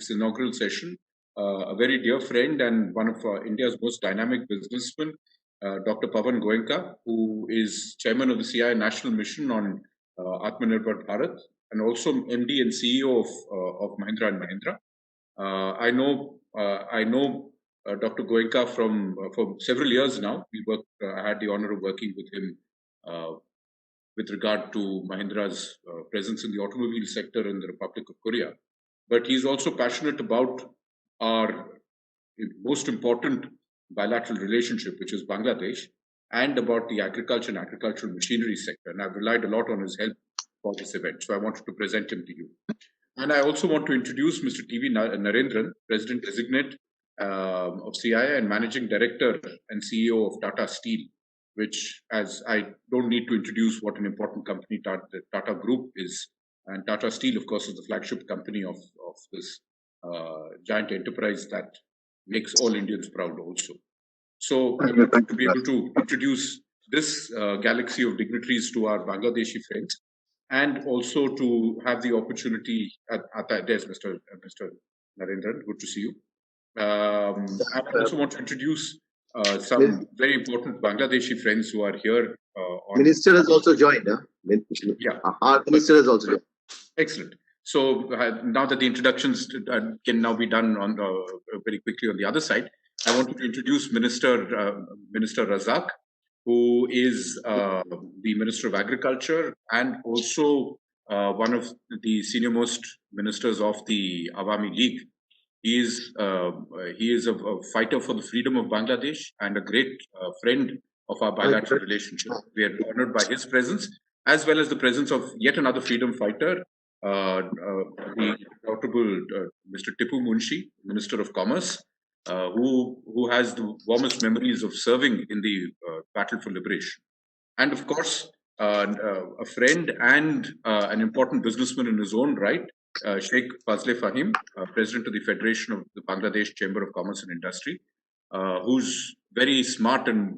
this inaugural session, a very dear friend and one of India's most dynamic businessmen, Dr. Pawan Goenka, who is chairman of the CI National Mission on Atmanirbhar Bharat, and also MD and CEO of Mahindra and Mahindra. I know Dr. Goenka from for several years now. I had the honor of working with him with regard to Mahindra's presence in the automobile sector in the Republic of Korea. But he's also passionate about our most important bilateral relationship, which is Bangladesh, and about the agriculture and agricultural machinery sector. And I've relied a lot on his help for this event. So I wanted to present him to you. And I also want to introduce Mr. TV Narendran, President Designate of CII and Managing Director and CEO of Tata Steel, which, as I don't need to introduce what an important company the Tata Group is. And Tata Steel, of course, is the flagship company of this giant enterprise that makes all Indians proud also. So I want to be able to introduce this galaxy of dignitaries to our Bangladeshi friends, and also to have the opportunity there's Mr. Narendran, good to see you. And I also want to introduce some very important Bangladeshi friends who are here. Minister has also joined. Yeah. Our minister has also joined. Excellent. So now that the introductions can now be done on very quickly on the other side, I wanted to introduce Minister Razak, who is the Minister of Agriculture and also one of the senior-most ministers of the Awami League. He is a fighter for the freedom of Bangladesh and a great friend of our bilateral relationship. We are honored by his presence, as well as the presence of yet another freedom fighter, the notable Mr. Tipu Munshi, Minister of Commerce, who has the warmest memories of serving in the battle for liberation. And of course, a friend and an important businessman in his own right, Sheikh Fazle-Fahim, President of the Federation of the Bangladesh Chamber of Commerce and Industry, whose very smart and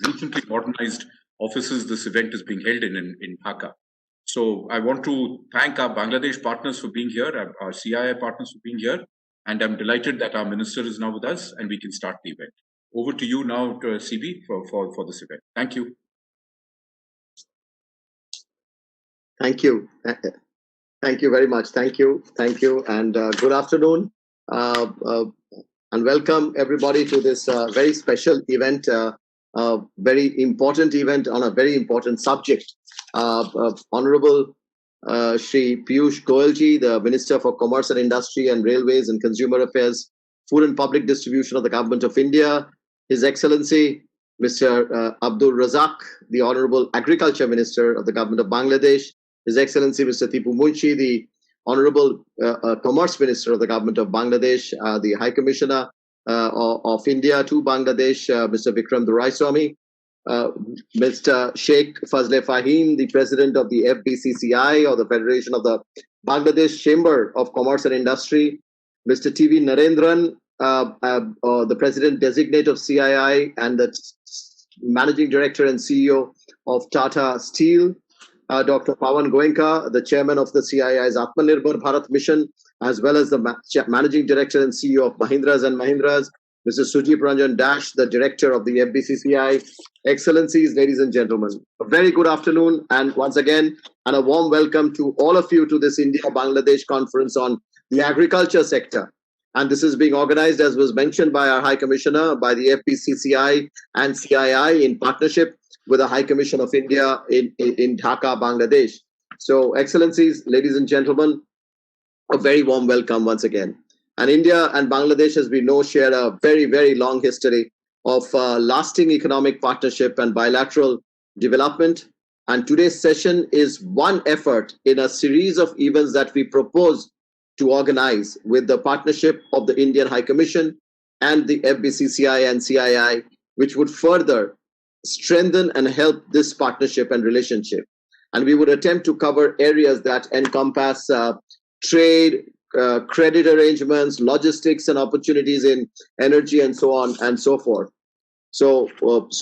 recently modernized offices this event is being held in Dhaka. So I want to thank our Bangladesh partners for being here, our CII partners for being here, and I'm delighted that our minister is now with us and we can start the event. Over to you now, CB, for this event. Thank you. Thank you. Thank you very much. Thank you. Thank you. And good afternoon. And welcome everybody to this very special event, very important event on a very important subject. Honorable Shri Piyush Goyalji, the Minister for Commerce and Industry and Railways and Consumer Affairs, Food and Public Distribution of the Government of India, His Excellency Mr. Abdul Razak, the Honorable Agriculture Minister of the Government of Bangladesh, His Excellency Mr. Tipu Munshi, the Honorable Commerce Minister of the Government of Bangladesh, the High Commissioner of India to Bangladesh, Mr. Vikram Duraiswamy, Mr. Sheikh Fazle-Fahim, the President of the FBCCI, or the Federation of the Bangladesh Chamber of Commerce and Industry, Mr. TV Narendran, the President Designate of CII and the Managing Director and CEO of Tata Steel, Dr. Pawan Goenka, the Chairman of the CII's Atmanirbhar Bharat Mission, as well as the Managing Director and CEO of Mahindras and Mahindras, Mr. Sujip Ranjan Dash, the Director of the FBCCI. Excellencies, ladies and gentlemen, a very good afternoon, and once again, and a warm welcome to all of you to this India-Bangladesh conference on the agriculture sector. And this is being organized, as was mentioned by our High Commissioner, by the FBCCI and CII in partnership with the High Commission of India in Dhaka, Bangladesh. So, Excellencies, ladies and gentlemen, a very warm welcome once again. And India and Bangladesh, as we know, share a very, very long history of lasting economic partnership and bilateral development. And today's session is one effort in a series of events that we propose to organize with the partnership of the Indian High Commission and the FBCCI and CII, which would further strengthen and help this partnership and relationship. And we would attempt to cover areas that encompass trade, credit arrangements, logistics and opportunities in energy, and so on and so forth. So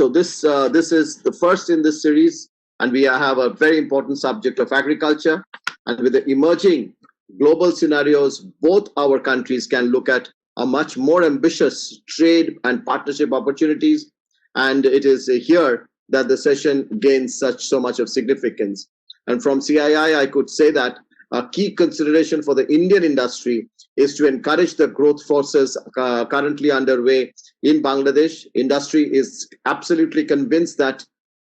this is the first in this series, and we have a very important subject of agriculture. And with the emerging global scenarios, both our countries can look at a much more ambitious trade and partnership opportunities. And it is here that the session gains so much of significance. And from CII, I could say that a key consideration for the Indian industry is to encourage the growth forces currently underway in Bangladesh. Industry is absolutely convinced that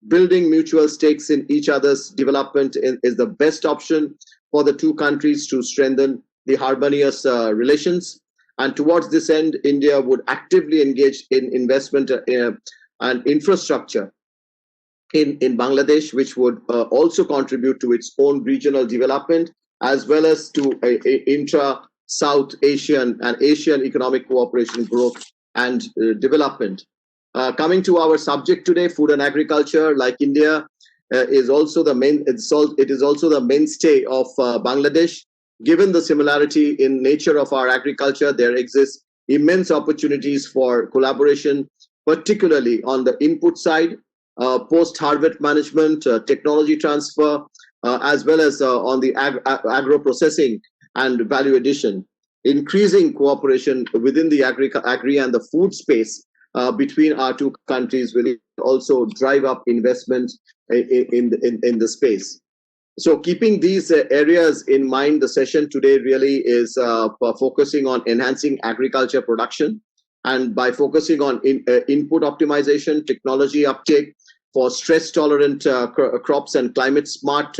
building mutual stakes in each other's development is the best option for the two countries to strengthen the harmonious relations. And towards this end, India would actively engage in investment and infrastructure in Bangladesh, which would also contribute to its own regional development, as well as to intra-South Asian and Asian economic cooperation growth and development. Coming to our subject today, food and agriculture, like India, is also the it is also the mainstay of Bangladesh. Given the similarity in nature of our agriculture, there exists immense opportunities for collaboration, particularly on the input side, post-harvest management, technology transfer, as well as on the agro-processing and value addition. Increasing cooperation within the agri and the food space between our two countries will also drive up investment in the space. So keeping these areas in mind, the session today really is focusing on enhancing agriculture production. And by focusing on input optimization, technology uptake for stress-tolerant crops and climate-smart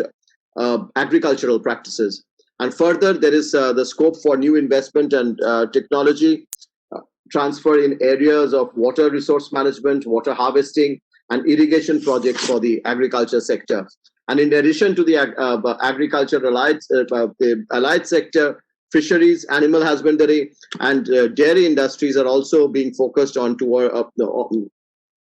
agricultural practices. And further, there is the scope for new investment and technology transfer in areas of water resource management, water harvesting, and irrigation projects for the agriculture sector. And in addition to the agriculture the allied sector, fisheries, animal husbandry, and dairy industries are also being focused on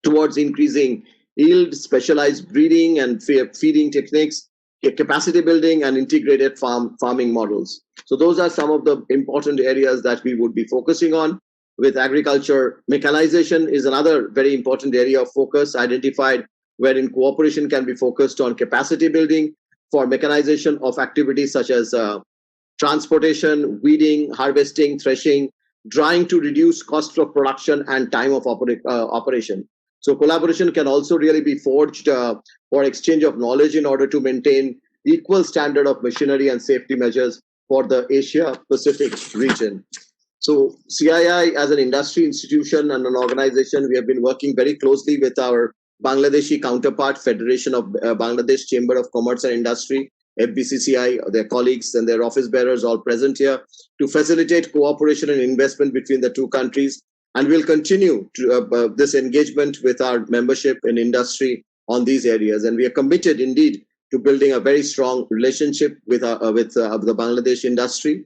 towards increasing yield, specialized breeding and feeding techniques, capacity building, and integrated farming models. So those are some of the important areas that we would be focusing on. With agriculture, mechanization is another very important area of focus identified, wherein cooperation can be focused on capacity building for mechanization of activities such as transportation, weeding, harvesting, threshing, drying to reduce cost of production and time of operation. So collaboration can also really be forged for exchange of knowledge in order to maintain equal standard of machinery and safety measures for the Asia Pacific region. So CII as an industry institution and an organization, we have been working very closely with our Bangladeshi counterpart, Federation of Bangladesh Chamber of Commerce and Industry, FBCCI, their colleagues and their office bearers all present here to facilitate cooperation and investment between the two countries. And we'll continue to, this engagement with our membership in industry on these areas. And we are committed indeed to building a very strong relationship with the Bangladesh industry.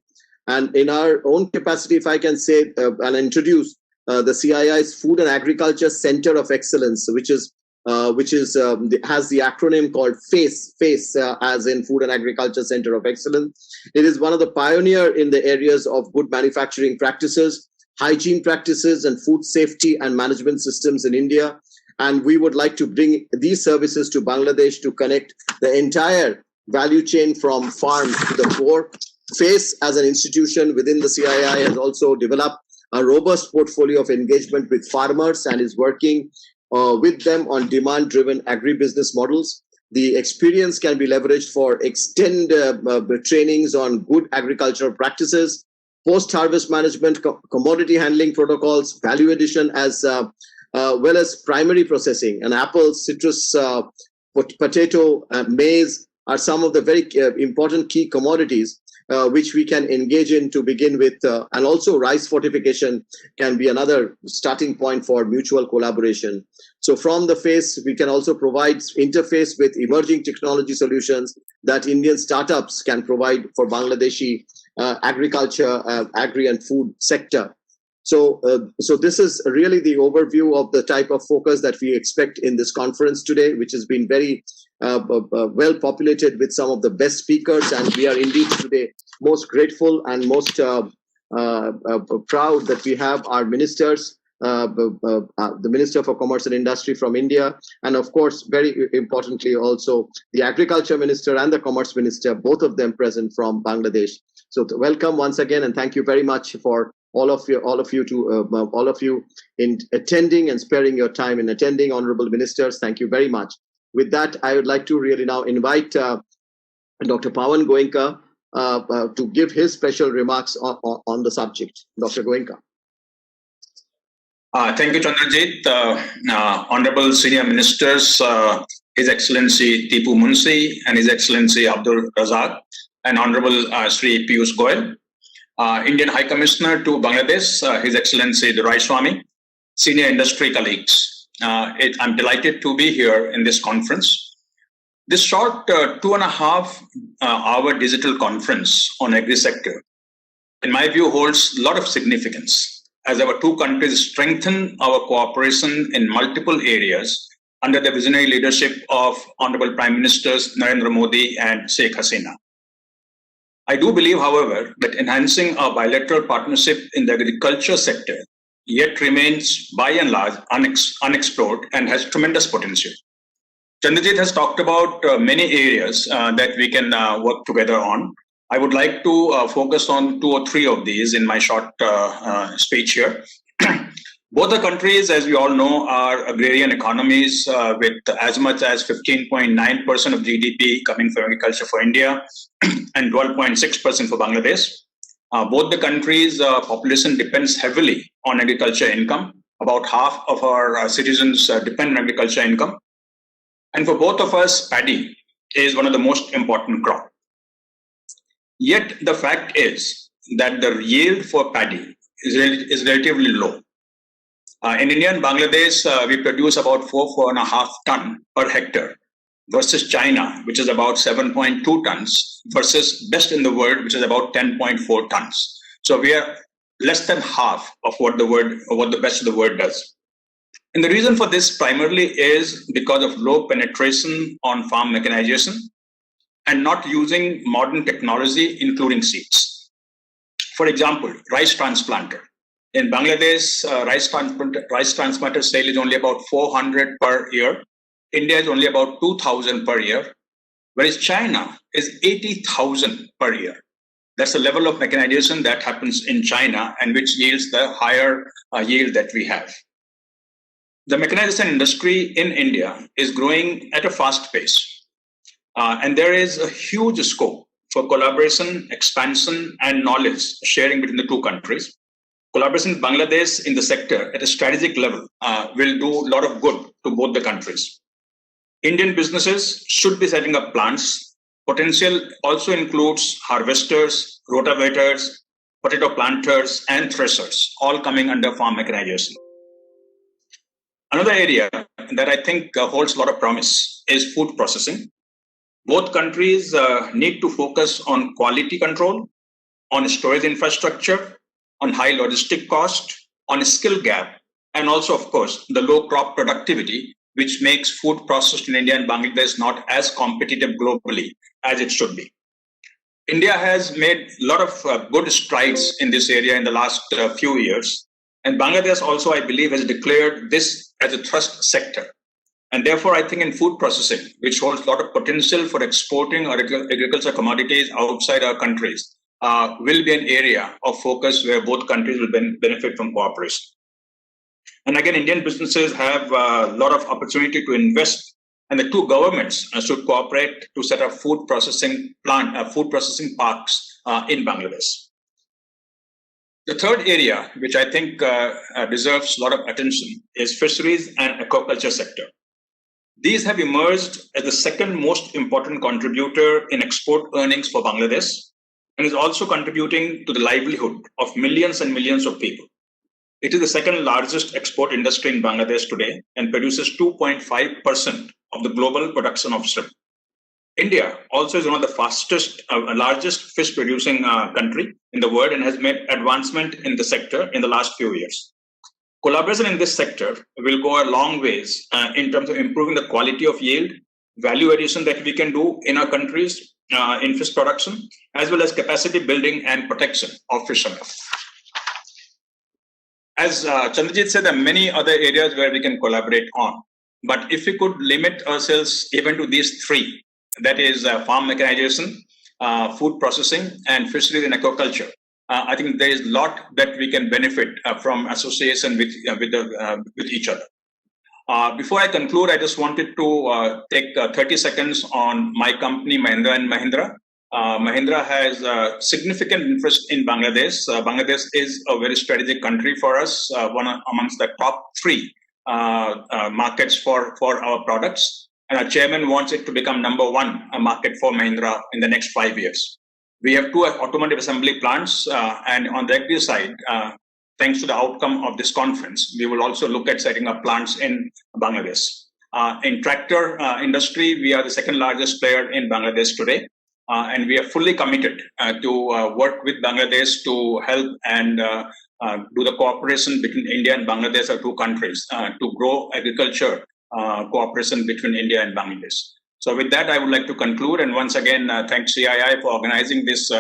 And in our own capacity, if I can say and introduce the CII's Food and Agriculture Center of Excellence, which has the acronym called FACE, as in Food and Agriculture Center of Excellence. It is one of the pioneer in the areas of good manufacturing practices, hygiene practices, and food safety and management systems in India. And we would like to bring these services to Bangladesh to connect the entire value chain from farm to the fork. FACE as an institution within the CII has also developed a robust portfolio of engagement with farmers and is working with them on demand-driven agribusiness models. The experience can be leveraged for extended trainings on good agricultural practices, post-harvest management, commodity handling protocols, value addition, as well as primary processing. And apples, citrus, potato, maize are some of the very important key commodities which we can engage in to begin with, and also rice fortification can be another starting point for mutual collaboration. So from the FACE, we can also provide interface with emerging technology solutions that Indian startups can provide for Bangladeshi agriculture, agri and food sector. So this is really the overview of the type of focus that we expect in this conference today, which has been very well populated with some of the best speakers. And we are indeed today most grateful and most proud that we have our ministers the Minister for Commerce and Industry from India, and of course, very importantly, also the Agriculture Minister and the Commerce Minister, both of them present from Bangladesh. So welcome once again, and thank you very much for all of you in attending and sparing your time in attending, honorable ministers. Thank you very much. With that, I would like to really now invite Dr. Pawan Goenka to give his special remarks on the subject. Dr. Goenka. Thank you, Chandrajit. Honorable Senior Ministers, His Excellency Tipu Munshi and His Excellency Abdul Razak, and Honorable Sri Piyush Goyal, Indian High Commissioner to Bangladesh, His Excellency Durai Swami, senior industry colleagues. I'm delighted to be here in this conference. This short 2.5 hour digital conference on agri sector, in my view, holds a lot of significance as our two countries strengthen our cooperation in multiple areas under the visionary leadership of Honorable Prime Ministers Narendra Modi and Sheikh Hasina. I do believe, however, that enhancing our bilateral partnership in the agriculture sector yet remains by and large unexplored and has tremendous potential. Chandrajit has talked about many areas that we can work together on. I would like to focus on 2 or 3 of these in my short speech here. Both the countries, as we all know, are agrarian economies with as much as 15.9% of GDP coming from agriculture for India and 12.6% for Bangladesh. Both the countries' population depends heavily on agriculture income. About half of our citizens depend on agriculture income. And for both of us, paddy is one of the most important crops. Yet the fact is that the yield for paddy is relatively low. In India and Bangladesh, we produce about 4.5 tons per hectare versus China, which is about 7.2 tons, versus best in the world, which is about 10.4 tons. So we are less than half of what the best of the world does. And the reason for this primarily is because of low penetration on farm mechanization and not using modern technology, including seeds. For example, rice transplanter. In Bangladesh, rice transplanter sale is only about 400 per year. India is only about 2,000 per year, whereas China is 80,000 per year. That's the level of mechanization that happens in China and which yields the higher yield that we have. The mechanization industry in India is growing at a fast pace. And there is a huge scope for collaboration, expansion, and knowledge sharing between the two countries. Collaboration with Bangladesh in the sector at a strategic level will do a lot of good to both the countries. Indian businesses should be setting up plants. Potential also includes harvesters, rotavators, potato planters, and threshers, all coming under farm mechanization. Another area that I think holds a lot of promise is food processing. Both countries need to focus on quality control, on storage infrastructure, on high logistic cost, on a skill gap, and also, of course, the low crop productivity, which makes food processed in India and Bangladesh not as competitive globally as it should be. India has made a lot of good strides in this area in the last few years. And Bangladesh also, I believe, has declared this as a thrust sector. And therefore, I think in food processing, which holds a lot of potential for exporting our agricultural commodities outside our countries, will be an area of focus where both countries will benefit from cooperation. And again, Indian businesses have a lot of opportunity to invest, and the two governments should cooperate to set up food processing parks in Bangladesh. The third area, which I think deserves a lot of attention, is fisheries and aquaculture sector. These have emerged as the second most important contributor in export earnings for Bangladesh, and is also contributing to the livelihood of millions and millions of people. It is the second largest export industry in Bangladesh today and produces 2.5% of the global production of shrimp. India also is one of the largest fish producing country in the world and has made advancement in the sector in the last few years. Collaboration in this sector will go a long ways in terms of improving the quality of yield, value addition that we can do in our countries in fish production, as well as capacity building and protection of fishermen. as Chandrajit said, there are many other areas where we can collaborate on. But if we could limit ourselves even to these three, that is farm mechanization, food processing, and fisheries and aquaculture, I think there is a lot that we can benefit from association with each other. Before I conclude, I just wanted to take 30 seconds on my company, Mahindra & Mahindra. Mahindra has significant interest in Bangladesh. Bangladesh is a very strategic country for us, one amongst the top three markets for our products. And our chairman wants it to become number one market for Mahindra in the next 5 years. We have 2 automotive assembly plants, and on the agri side, thanks to the outcome of this conference, we will also look at setting up plants in Bangladesh. In tractor industry, we are the second largest player in Bangladesh today, and we are fully committed to work with Bangladesh to help and do the cooperation between India and Bangladesh, our 2 countries, to grow agriculture cooperation between India and Bangladesh. So with that, I would like to conclude, and once again, thank CII for organizing this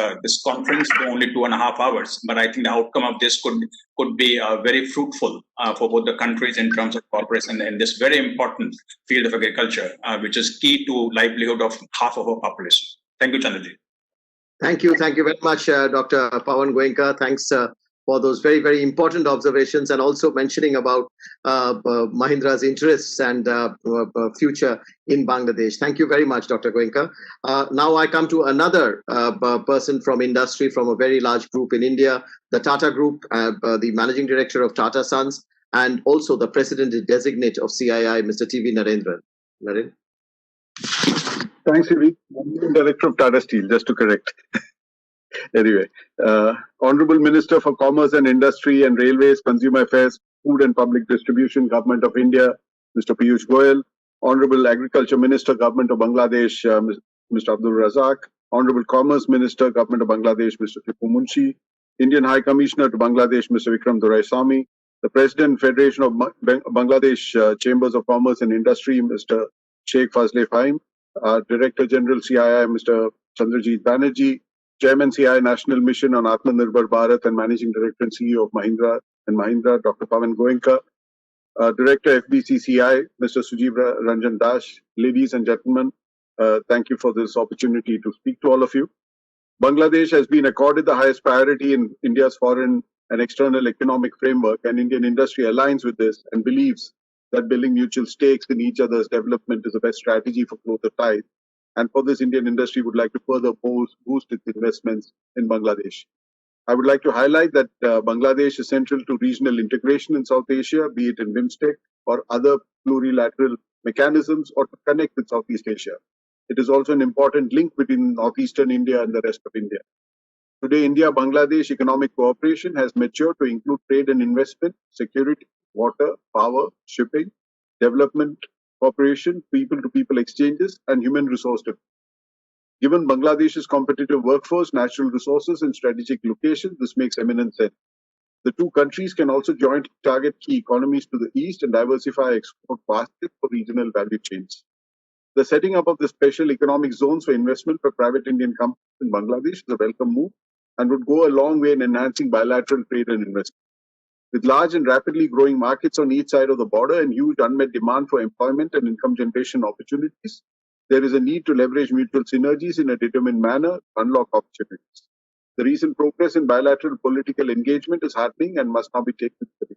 conference for only 2.5 hours. But I think the outcome of this could be very fruitful for both the countries in terms of cooperation in this very important field of agriculture, which is key to livelihood of half of our population. Thank you, Chandrajit. Thank you very much, Dr. Pawan Goenka. Thanks for those very, very important observations, and also mentioning about Mahindra's interests and future in Bangladesh. Thank you very much, Dr. Goenka. Now I come to another person from industry, from a very large group in India, the Tata Group, the Managing Director of Tata Sons, and also the President-designate of CII, Mr. T.V. Narendran. Naren? Thanks, Evi. I'm Director of Tata Steel, just to correct. Anyway, Honorable Minister for Commerce and Industry and Railways, Consumer Affairs, Food and Public Distribution, Government of India, Mr. Piyush Goyal, Honorable Agriculture Minister, Government of Bangladesh, Mr. Abdul Razak, Honorable Commerce Minister, Government of Bangladesh, Mr. Tipu Munshi, Indian High Commissioner to Bangladesh, Mr. Vikram Doraisamy, the President, Federation of Bangladesh Chambers of Commerce and Industry, Mr. Sheikh Fazle Fahim, Director General CII, Mr. Chandrajit Banerjee, Chairman CII National Mission on Atmanirbhar Bharat and Managing Director and CEO of Mahindra & Mahindra, Dr. Pawan Goenka, Director FBCCI, Mr. Sujeev Ranjan Das. Ladies and gentlemen, thank you for this opportunity to speak to all of you. Bangladesh has been accorded the highest priority in India's foreign and external economic framework, and Indian industry aligns with this and believes that building mutual stakes in each other's development is the best strategy for growth of tide. And for this, Indian industry would like to further boost its investments in Bangladesh. I would like to highlight that Bangladesh is central to regional integration in South Asia, be it in BIMSTEC or other plurilateral mechanisms, or to connect with Southeast Asia. It is also an important link between northeastern India and the rest of India. Today, India-Bangladesh economic cooperation has matured to include trade and investment, security, water, power, shipping, development, cooperation, people-to-people exchanges, and human resource development. Given Bangladesh's competitive workforce, natural resources, and strategic location, this makes eminent sense. The 2 countries can also jointly target key economies to the east and diversify export baskets for regional value chains. The setting up of the special economic zones for investment for private Indian companies in Bangladesh is a welcome move and would go a long way in enhancing bilateral trade and investment. With large and rapidly growing markets on each side of the border and huge unmet demand for employment and income generation opportunities, there is a need to leverage mutual synergies in a determined manner to unlock opportunities. The recent progress in bilateral political engagement is heartening and must now be taken seriously.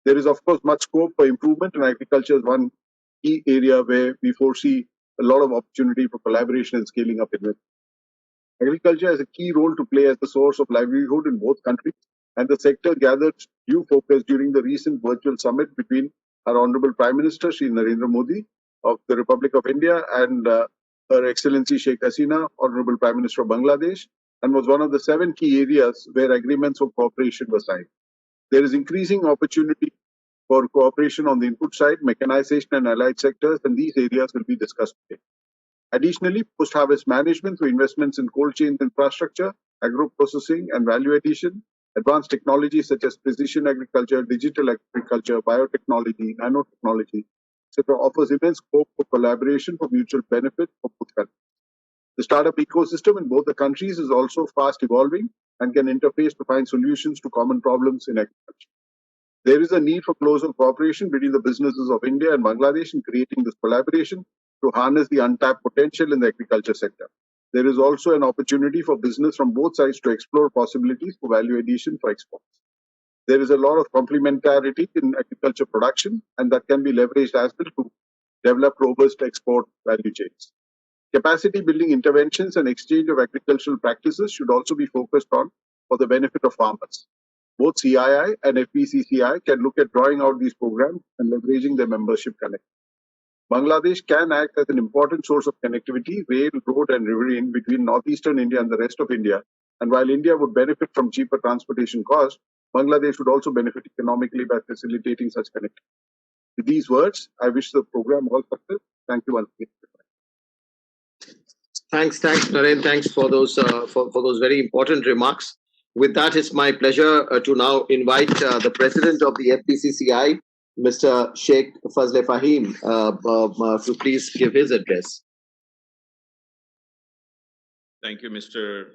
There is, of course, much scope for improvement, and agriculture is one key area where we foresee a lot of opportunity for collaboration and scaling up investment. Agriculture has a key role to play as the source of livelihood in both countries, and the sector gathered due focus during the recent virtual summit between our Honorable Prime Minister, Shri Narendra Modi of the Republic of India, and Her Excellency Sheikh Hasina, Honorable Prime Minister of Bangladesh, and was one of the 7 key areas where agreements of cooperation were signed. There is increasing opportunity for cooperation on the input side, mechanization and allied sectors, and these areas will be discussed today. Additionally, post-harvest management through investments in cold chain infrastructure, agro-processing and value addition, advanced technologies such as precision agriculture, digital agriculture, biotechnology, nanotechnology, etc., offers immense scope for collaboration for mutual benefit for both countries. The startup ecosystem in both the countries is also fast evolving and can interface to find solutions to common problems in agriculture. There is a need for closer cooperation between the businesses of India and Bangladesh in creating this collaboration to harness the untapped potential in the agriculture sector. There is also an opportunity for business from both sides to explore possibilities for value addition for exports. There is a lot of complementarity in agriculture production, and that can be leveraged as well to develop robust export value chains. Capacity building interventions and exchange of agricultural practices should also be focused on for the benefit of farmers. Both CII and FPCCI can look at drawing out these programs and leveraging their membership connect. Bangladesh can act as an important source of connectivity, rail, road, and riverine between northeastern India and the rest of India. And while India would benefit from cheaper transportation costs, Bangladesh would also benefit economically by facilitating such connectivity. With these words, I wish the program all success. Thank you once again. Thanks, Naren. Thanks for those very important remarks. With that, it's my pleasure to now invite the president of the FPCCI, Mr. Sheikh Fazle Fahim, to please give his address. Thank you, Mr.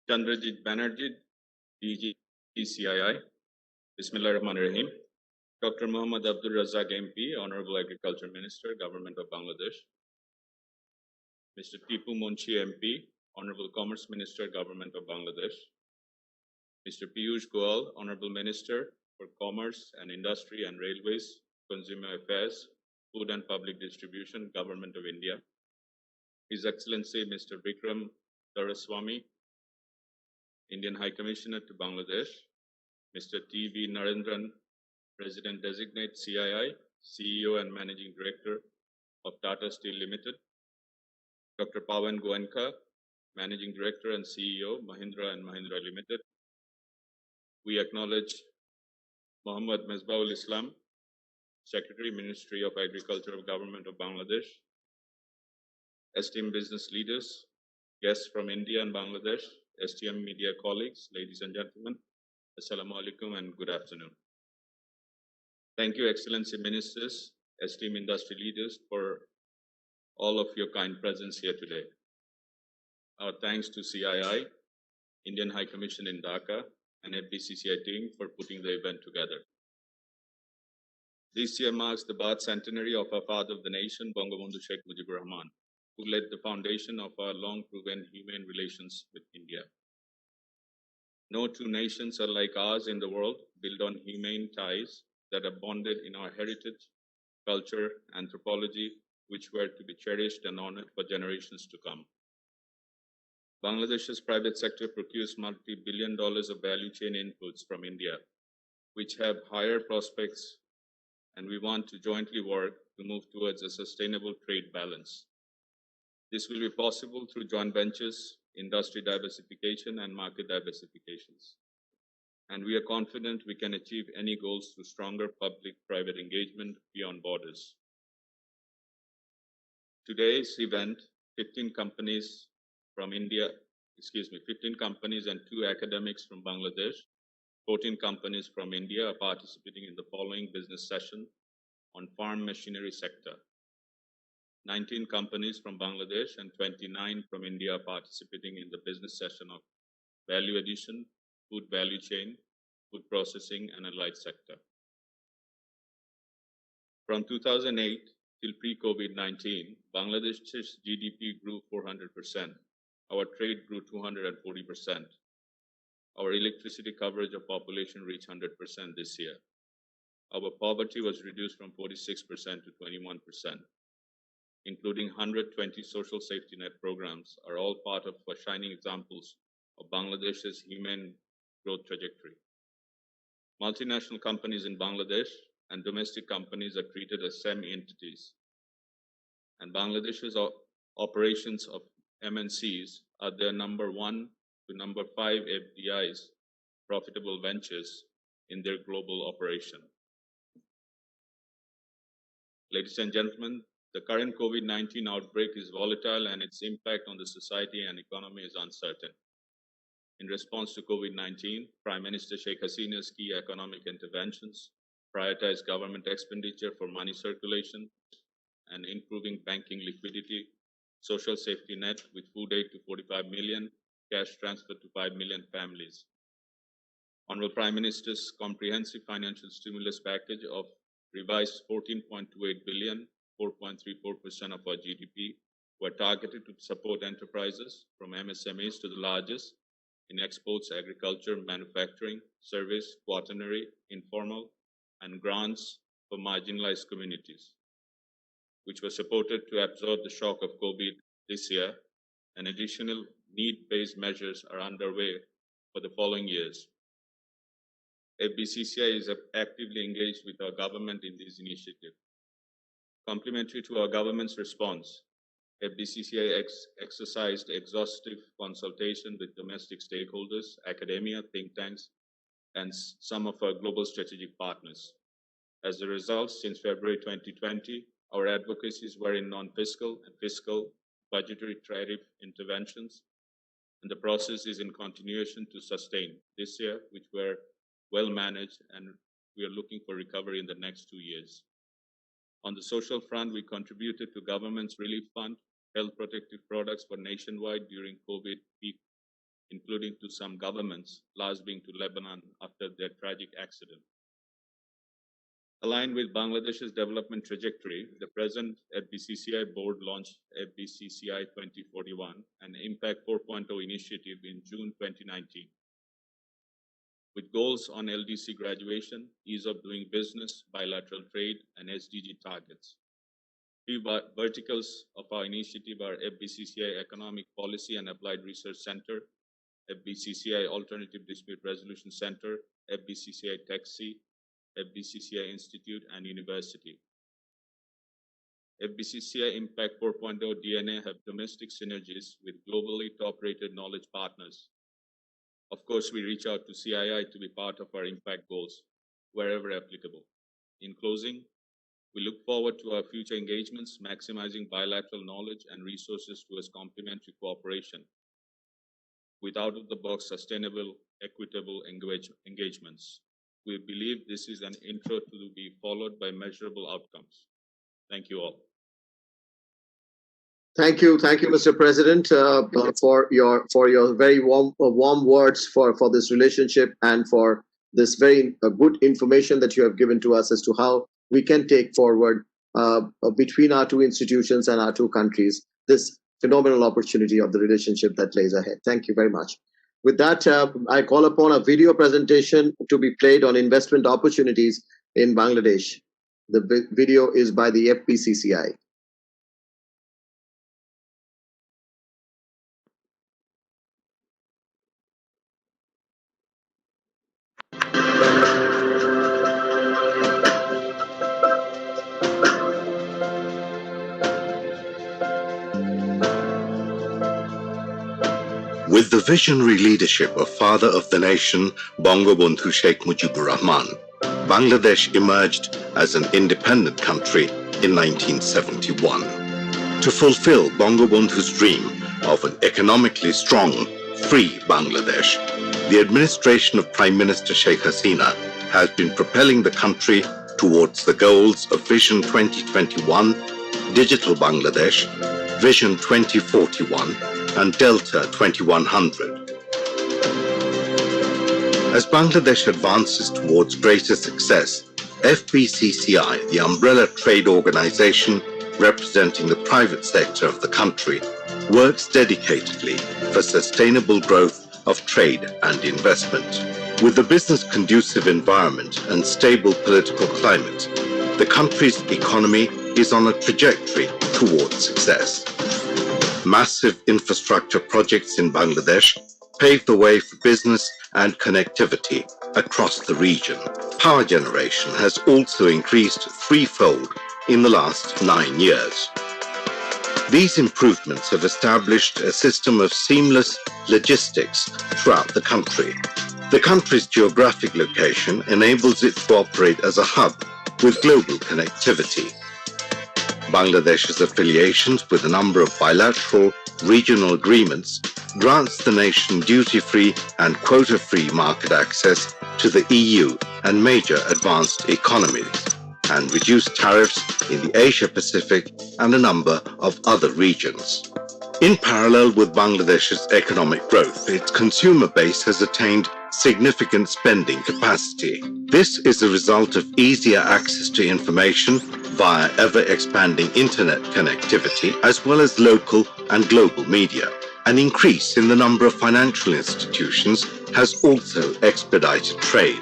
Chandrajit Banerjee, DG CII. Bismillahirrahmanirrahim. Dr. Muhammad Abdul Razak MP, Honorable Agriculture Minister, Government of Bangladesh. Mr. Tipu Munshi MP, Honorable Commerce Minister, Government of Bangladesh. Mr. Piyush Goel, Honorable Minister for Commerce and Industry and Railways, Consumer Affairs, Food and Public Distribution, Government of India. His Excellency Mr. Vikram Daraswamy, Indian High Commissioner to Bangladesh. Mr. T.V. Narendran, President Designate CII, CEO and Managing Director of Tata Steel Limited. Dr. Pawan Goenka, Managing Director and CEO, Mahindra and Mahindra Limited. We acknowledge Muhammad Mesbahul Islam, Secretary, Ministry of Agriculture of Government of Bangladesh. Esteemed business leaders, guests from India and Bangladesh, STM media colleagues, ladies and gentlemen, Assalamu alaikum and good afternoon. Thank you, Excellency Ministers, esteemed industry leaders, for all of your kind presence here today. Our thanks to CII, Indian High Commission in Dhaka, and FPCCI team for putting the event together. This year marks the birth centenary of our father of the nation, Bangabandhu Sheikh Mujibur Rahman, who laid the foundation of our long-proven humane relations with India. No two nations are like ours in the world, built on humane ties that are bonded in our heritage, culture, anthropology, which were to be cherished and honored for generations to come. Bangladesh's private sector procures multi-billion dollars of value chain inputs from India, which have higher prospects, and we want to jointly work to move towards a sustainable trade balance. This will be possible through joint ventures, industry diversification, and market diversifications. And we are confident we can achieve any goals through stronger public-private engagement beyond borders. Today's event, 15 companies and 2 academics from Bangladesh, 14 companies from India are participating in the following business session on farm machinery sector. 19 companies from Bangladesh and 29 from India are participating in the business session of value addition, food value chain, food processing, and allied sector. From 2008 till pre-COVID-19, Bangladesh's GDP grew 400%. Our trade grew 240%. Our electricity coverage of population reached 100% this year. Our poverty was reduced from 46% to 21%, including 120 social safety net programs, are all part of shining examples of Bangladesh's humane growth trajectory. Multinational companies in Bangladesh and domestic companies are treated as semi-entities, and Bangladesh's operations of MNCs are their number 1 to number 5 FDIs, profitable ventures in their global operation. Ladies and gentlemen, the current COVID-19 outbreak is volatile and its impact on the society and economy is uncertain. In response to COVID-19, Prime Minister Sheikh Hasina's key economic interventions prioritize government expenditure for money circulation and improving banking liquidity, social safety net with food aid to 45 million, cash transfer to 5 million families. Honorable Prime Minister's comprehensive financial stimulus package of revised 14.28 billion, 4.34% of our GDP, were targeted to support enterprises from MSMEs to the largest in exports, agriculture, manufacturing, service, quaternary, informal, and grants for marginalized communities, which were supported to absorb the shock of COVID this year, and additional need-based measures are underway for the following years. FBCCI is actively engaged with our government in this initiative. Complementary to our government's response, FBCCI exercised exhaustive consultation with domestic stakeholders, academia, think tanks, and some of our global strategic partners. As a result, since February 2020, our advocacies were in non-fiscal and fiscal budgetary tariff interventions, and the process is in continuation to sustain this year, which were well managed, and we are looking for recovery in the next 2 years. On the social front, we contributed to government's relief fund, health protective products for nationwide during COVID peak, including to some governments, last being to Lebanon after their tragic accident. Aligned with Bangladesh's development trajectory, the present FBCCI board launched FBCCI 2041, an Impact 4.0 initiative in June 2019. With goals on LDC graduation, ease of doing business, bilateral trade, and SDG targets. Three verticals of our initiative are FBCCI Economic Policy and Applied Research Center, FBCCI Alternative Dispute Resolution Center, FBCCI TechC, FBCCI Institute and University. FBCCI Impact 4.0 DNA have domestic synergies with globally top-rated knowledge partners. Of course, we reach out to CII to be part of our impact goals, wherever applicable. In closing, we look forward to our future engagements, maximizing bilateral knowledge and resources towards complementary cooperation with out-of-the-box, sustainable, equitable engagements. We believe this is an intro to be followed by measurable outcomes. Thank you all. Thank you, Mr. President, for your very warm words for this relationship and for this very good information that you have given to us as to how we can take forward between our two institutions and our two countries this phenomenal opportunity of the relationship that lays ahead. Thank you very much. With that, I call upon a video presentation to be played on investment opportunities in Bangladesh. The video is by the FBCCI. With the visionary leadership of Father of the Nation, Bangabandhu Sheikh Mujibur Rahman, Bangladesh emerged as an independent country in 1971. To fulfill Bangabandhu's dream of an economically strong, free Bangladesh, the administration of Prime Minister Sheikh Hasina has been propelling the country towards the goals of Vision 2021, Digital Bangladesh, Vision 2041, and Delta 2100. As Bangladesh advances towards greater success, FBCCI, the umbrella trade organization representing the private sector of the country, works dedicatedly for sustainable growth of trade and investment. With the business-conducive environment and stable political climate, the country's economy is on a trajectory towards success. Massive infrastructure projects in Bangladesh pave the way for business and connectivity across the region. Power generation has also increased threefold in the last 9 years. These improvements have established a system of seamless logistics throughout the country. The country's geographic location enables it to operate as a hub with global connectivity. Bangladesh's affiliations with a number of bilateral regional agreements grants the nation duty-free and quota-free market access to the EU and major advanced economies, and reduced tariffs in the Asia-Pacific and a number of other regions. In parallel with Bangladesh's economic growth, its consumer base has attained significant spending capacity. This is a result of easier access to information via ever-expanding internet connectivity, as well as local and global media. An increase in the number of financial institutions has also expedited trade.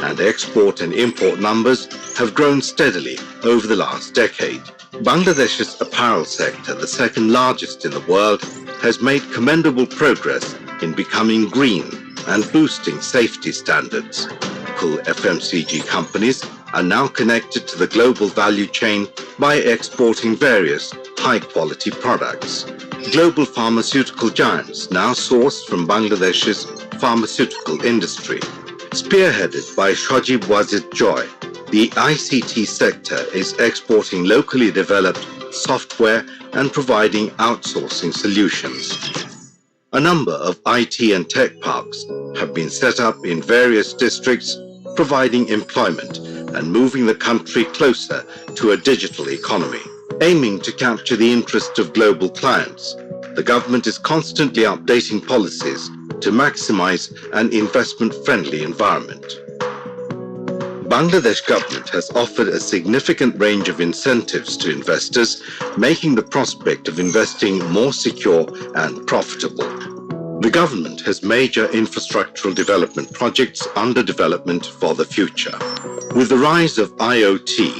And export and import numbers have grown steadily over the last decade. Bangladesh's apparel sector, the second largest in the world, has made commendable progress in becoming green and boosting safety standards. Local FMCG companies are now connected to the global value chain by exporting various high-quality products. Global pharmaceutical giants now source from Bangladesh's pharmaceutical industry. Spearheaded by Shojib Wazid Joy, the ICT sector is exporting locally developed software and providing outsourcing solutions. A number of IT and tech parks have been set up in various districts, providing employment and moving the country closer to a digital economy. Aiming to capture the interest of global clients, the government is constantly updating policies to maximize an investment-friendly environment. Bangladesh government has offered a significant range of incentives to investors, making the prospect of investing more secure and profitable. The government has major infrastructural development projects under development for the future. With the rise of IoT,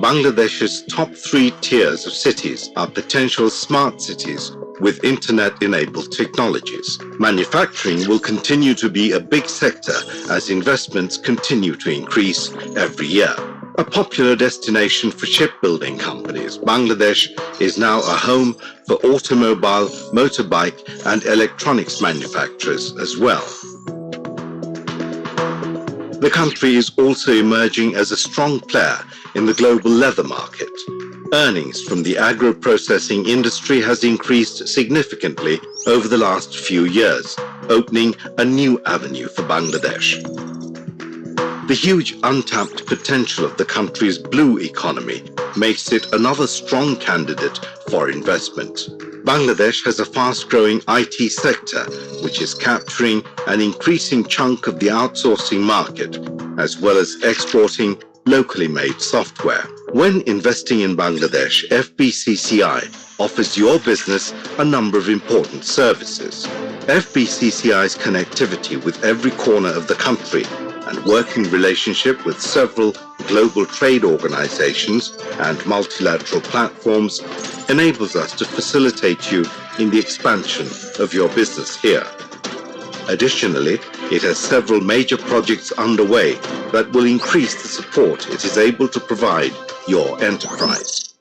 Bangladesh's top 3 tiers of cities are potential smart cities with internet-enabled technologies. Manufacturing will continue to be a big sector as investments continue to increase every year. A popular destination for shipbuilding companies, Bangladesh is now a home for automobile, motorbike, and electronics manufacturers as well. The country is also emerging as a strong player in the global leather market. Earnings from the agro-processing industry has increased significantly over the last few years, opening a new avenue for Bangladesh. The huge untapped potential of the country's blue economy makes it another strong candidate for investment. Bangladesh has a fast-growing IT sector, which is capturing an increasing chunk of the outsourcing market, as well as exporting locally made software. When investing in Bangladesh, FBCCI offers your business a number of important services. FBCCI's connectivity with every corner of the country and working relationship with several global trade organizations and multilateral platforms enables us to facilitate you in the expansion of your business here. Additionally, it has several major projects underway that will increase the support it is able to provide your enterprise.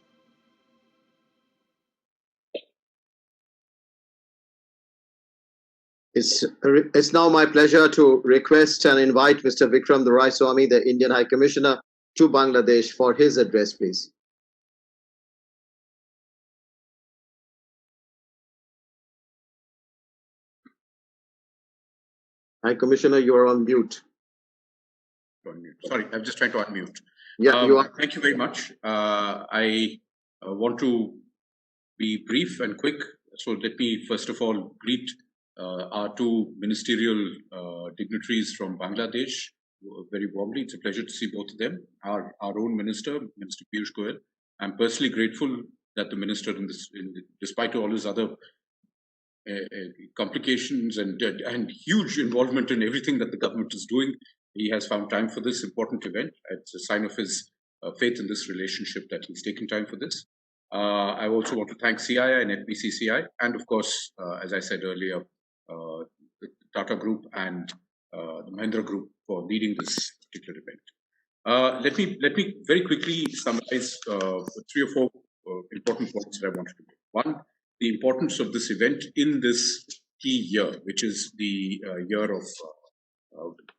It's now my pleasure to request and invite Mr. Vikram Doraiswamy, the Indian High Commissioner to Bangladesh, for his address, please. High Commissioner, you are on mute. Sorry, I'm just trying to unmute. Yeah, you are. Thank you very much. I want to be brief and quick. So let me first of all greet our 2 ministerial dignitaries from Bangladesh very warmly. It's a pleasure to see both of them. Our own minister, Minister Piyush Goel. I'm personally grateful that the minister, despite all his other complications and huge involvement in everything that the government is doing, he has found time for this important event. It's a sign of his faith in this relationship that he's taken time for this. I also want to thank CII and FBCCI, and of course, as I said earlier, the Tata Group and the Mahindra Group for leading this particular event. Let me very quickly summarize 3 or 4 important points that I wanted to make. One, the importance of this event in this key year, which is the year of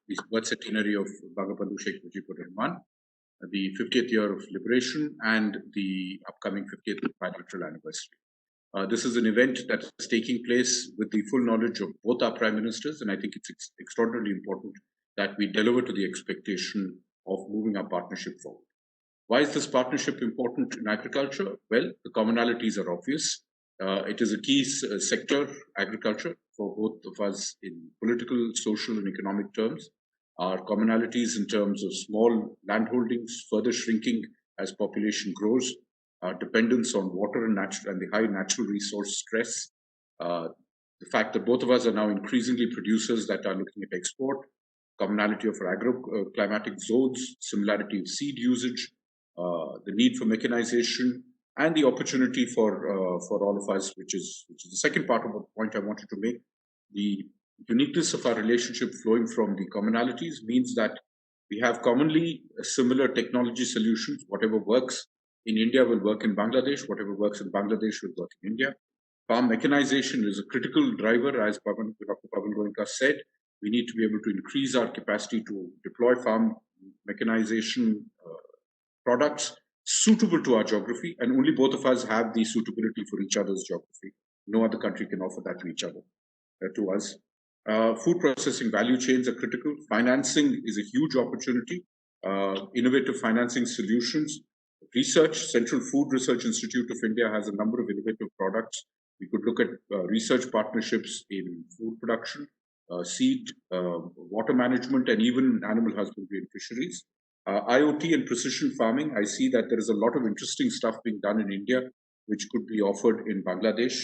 the birth centenary of Bangabandhu Sheikh Mujibur Rahman, the 50th year of liberation, and the upcoming 50th bilateral anniversary. This is an event that is taking place with the full knowledge of both our prime ministers, and I think it's extraordinarily important that we deliver to the expectation of moving our partnership forward. Why is this partnership important in agriculture? Well, the commonalities are obvious. It is a key sector, agriculture, for both of us in political, social, and economic terms. Our commonalities in terms of small landholdings further shrinking as population grows, our dependence on water and the high natural resource stress, the fact that both of us are now increasingly producers that are looking at export, commonality of our agroclimatic zones, similarity of seed usage, the need for mechanization, and the opportunity for all of us, which is the second part of the point I wanted to make. The uniqueness of our relationship flowing from the commonalities means that we have commonly similar technology solutions. Whatever works in India will work in Bangladesh. Whatever works in Bangladesh will work in India. Farm mechanization is a critical driver, as Dr. Pawan Goenka said. We need to be able to increase our capacity to deploy farm mechanization products suitable to our geography, and only both of us have the suitability for each other's geography. No other country can offer that to each other, to us. Food processing value chains are critical. Financing is a huge opportunity. Innovative financing solutions. Research, Central Food Research Institute of India has a number of innovative products. We could look at research partnerships in food production, seed, water management, and even animal husbandry and fisheries. IoT and precision farming, I see that there is a lot of interesting stuff being done in India, which could be offered in Bangladesh,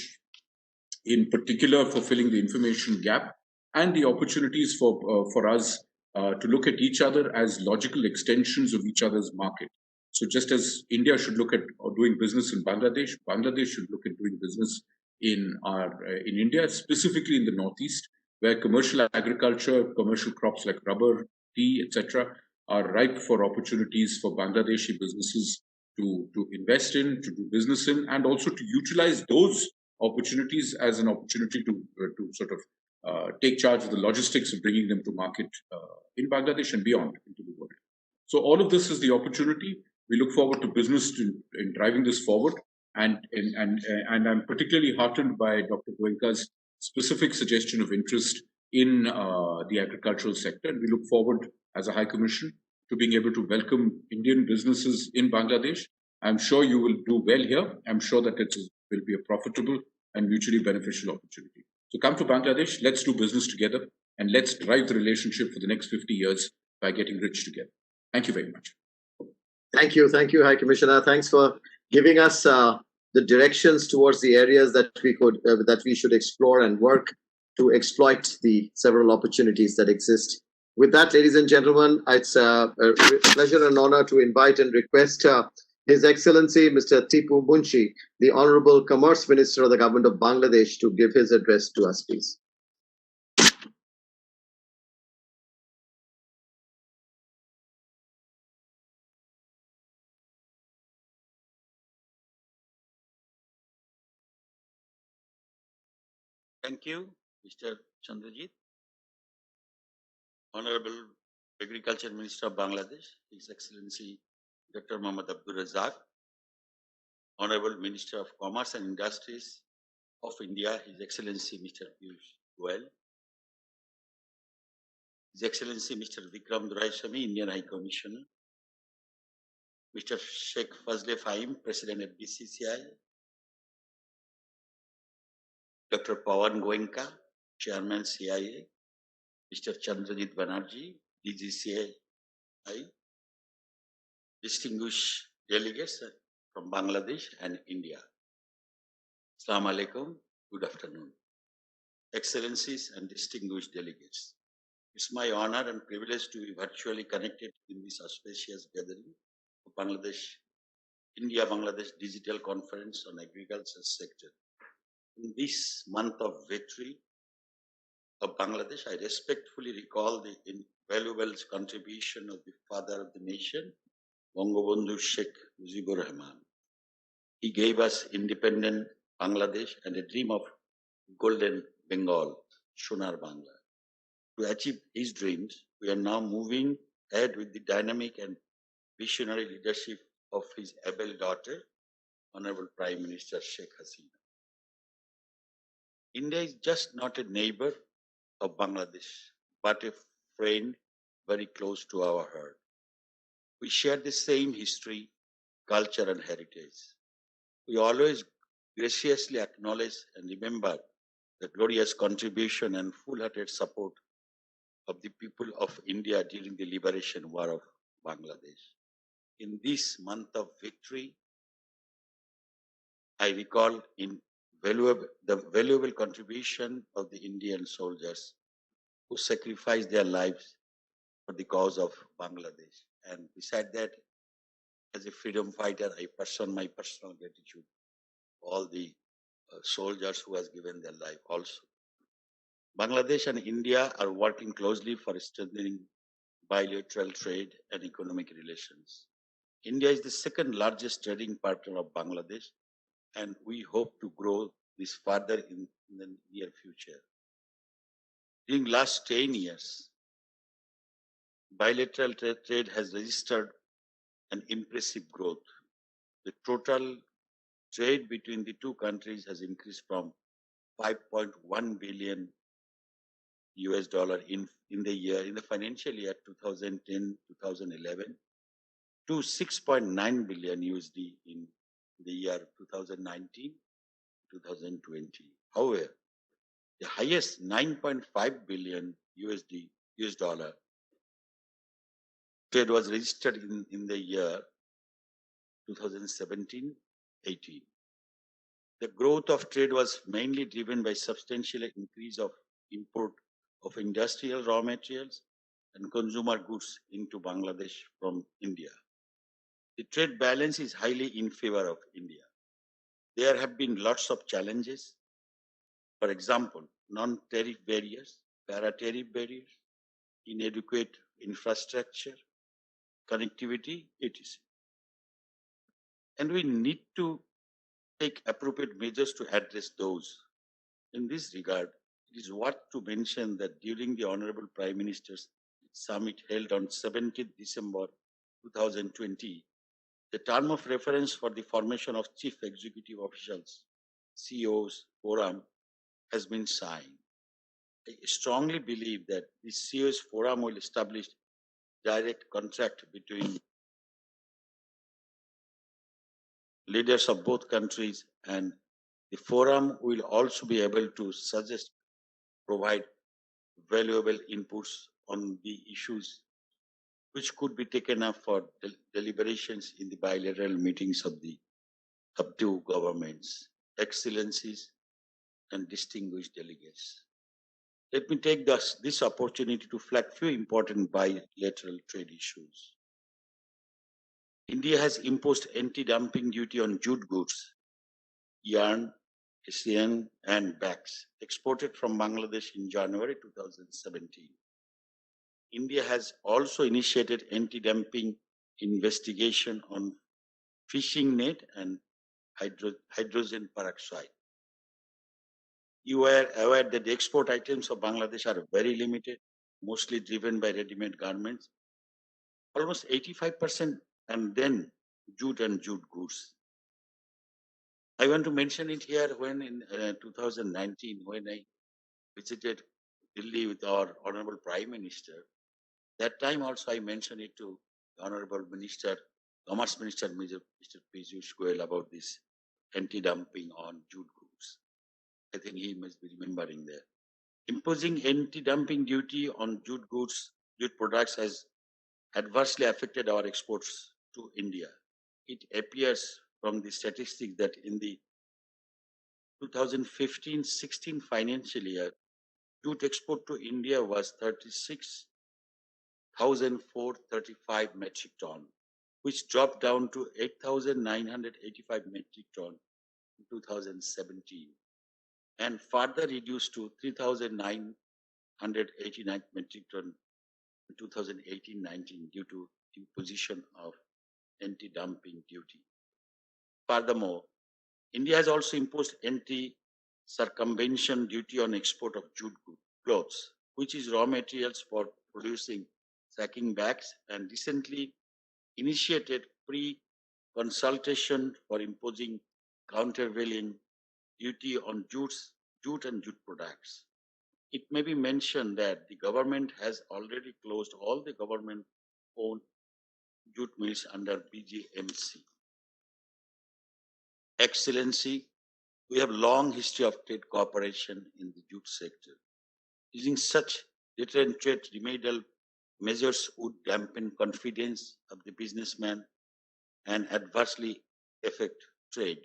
in particular fulfilling the information gap and the opportunities for us to look at each other as logical extensions of each other's market. So just as India should look at doing business in Bangladesh, Bangladesh should look at doing business in India, specifically in the Northeast, where commercial agriculture, commercial crops like rubber, tea, etc., are ripe for opportunities for Bangladeshi businesses to invest in, to do business in, and also to utilize those opportunities as an opportunity to sort of take charge of the logistics of bringing them to market in Bangladesh and beyond into the world. So all of this is the opportunity. We look forward to business in driving this forward, and I'm particularly heartened by Dr. Goenka's specific suggestion of interest in the agricultural sector. And we look forward as a High Commission to being able to welcome Indian businesses in Bangladesh. I'm sure you will do well here. I'm sure that it will be a profitable and mutually beneficial opportunity. So come to Bangladesh, let's do business together, and let's drive the relationship for the next 50 years by getting rich together. Thank you very much. Thank you, High Commissioner. Thanks for giving us the directions towards the areas that we should explore and work to exploit the several opportunities that exist. With that, ladies and gentlemen, it's a pleasure and honor to invite and request His Excellency Mr. Tipu Munshi, the Honorable Commerce Minister of the Government of Bangladesh, to give his address to us, please. Thank you, Mr. Chandrajit. Honorable Agriculture Minister of Bangladesh, His Excellency Dr. Mohammad Abdul Razak, Honorable Minister of Commerce and Industries of India, His Excellency Mr. Piyush Goyal, His Excellency Mr. Vikram Doraiswamy, Indian High Commissioner, Mr. Sheikh Fazle Fahim, President at BCCI, Dr. Pawan Goenka, Chairman CIA, Mr. Chandrajit Banerjee, DGCI, distinguished delegates from Bangladesh and India. Assalamu alaikum, good afternoon. Excellencies and distinguished delegates, it's my honor and privilege to be virtually connected in this auspicious gathering of India-Bangladesh Digital Conference on Agriculture Sector. In this month of victory of Bangladesh, I respectfully recall the invaluable contribution of the father of the nation, Bangabandhu Sheikh Mujibur Rahman. He gave us independent Bangladesh and a dream of golden Bengal, Sonar Bangla. To achieve his dreams, we are now moving ahead with the dynamic and visionary leadership of his able daughter, Honorable Prime Minister Sheikh Hasina. India is just not a neighbor of Bangladesh, but a friend very close to our heart. We share the same history, culture, and heritage. We always graciously acknowledge and remember the glorious contribution and full-hearted support of the people of India during the liberation war of Bangladesh. In this month of victory, I recall the valuable contribution of the Indian soldiers who sacrificed their lives for the cause of Bangladesh. And beside that, as a freedom fighter, my personal gratitude to all the soldiers who has given their life also. Bangladesh and India are working closely for strengthening bilateral trade and economic relations. India is the second largest trading partner of Bangladesh, and we hope to grow this further in the near future. During last 10 years, bilateral trade has registered an impressive growth. The total trade between the two countries has increased from 5.1 billion US dollar in the financial year 2010-2011 to 6.9 billion USD in the year 2019-2020. However, the highest 9.5 billion US dollar trade was registered in the year 2017-18. The growth of trade was mainly driven by substantial increase of import of industrial raw materials and consumer goods into Bangladesh from India. The trade balance is highly in favor of India. There have been lots of challenges. For example, non-tariff barriers, para-tariff barriers, inadequate infrastructure, connectivity, etc. And we need to take appropriate measures to address those. In this regard, it is worth to mention that during the Honorable Prime Minister's summit held on 17th December 2020, the term of reference for the formation of Chief Executive Officials, CEOs Forum, has been signed. I strongly believe that this CEOs Forum will establish direct contact between leaders of both countries, and the forum will also be able to provide valuable inputs on the issues which could be taken up for deliberations in the bilateral meetings of the two governments, excellencies, and distinguished delegates. Let me take this opportunity to flag few important bilateral trade issues. India has imposed anti-dumping duty on jute goods, yarn, ASEAN, and bags exported from Bangladesh in January 2017. India has also initiated anti-dumping investigation on fishing net and hydrogen peroxide. You are aware that the export items of Bangladesh are very limited, mostly driven by ready-made garments, almost 85%, and then jute and jute goods. I want to mention it here when in 2019, when I visited Delhi with our Honorable Prime Minister, that time also I mentioned it to the Honorable Minister, Commerce Minister, Mr. Piyush Goyal, about this anti-dumping on jute goods. I think he must be remembering there. Imposing anti-dumping duty on jute goods, jute products has adversely affected our exports to India. It appears from the statistics that in the 2015-16 financial year, jute export to India was 36,435 metric ton, which dropped down to 8,985 metric ton in 2017, and further reduced to 3,989 metric ton in 2018-19 due to imposition of anti-dumping duty. Furthermore, India has also imposed anti-circumvention duty on export of jute clothes, which is raw materials for producing sacking bags, and recently initiated pre-consultation for imposing countervailing duty on jute and jute products. It may be mentioned that the government has already closed all the government-owned jute mills under BGMC. Excellency, We have long history of trade cooperation in the jute sector. Using such deterrent trade remedial measures would dampen confidence of the businessman and adversely affect trade.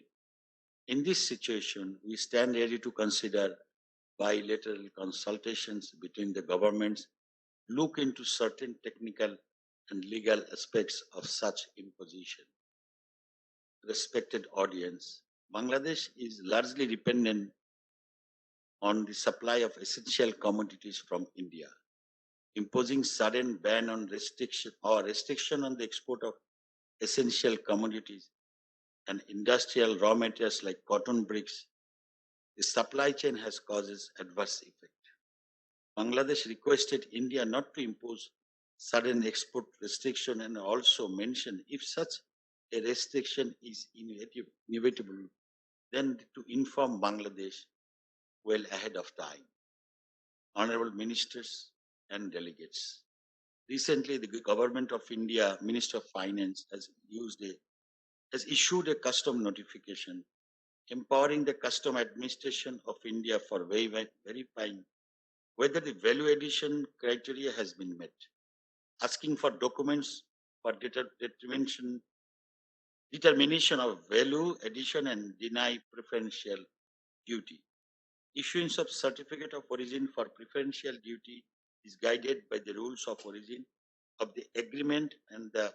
In this situation, we stand ready to consider bilateral consultations between the governments, look into certain technical and legal aspects of such imposition. Respected audience, Bangladesh is largely dependent on the supply of essential commodities from India. Imposing sudden ban on restriction on the export of essential commodities and industrial raw materials like cotton bricks, the supply chain has causes adverse effect. Bangladesh requested India not to impose sudden export restriction and also mentioned if such a restriction is inevitable, then to inform Bangladesh well ahead of time. Honorable ministers and delegates, recently the government of India, Minister of Finance has issued a custom notification empowering the custom administration of India for verifying whether the value addition criteria has been met, asking for documents for determination of value addition and deny preferential duty. Issuance of certificate of origin for preferential duty is guided by the rules of origin of the agreement, and the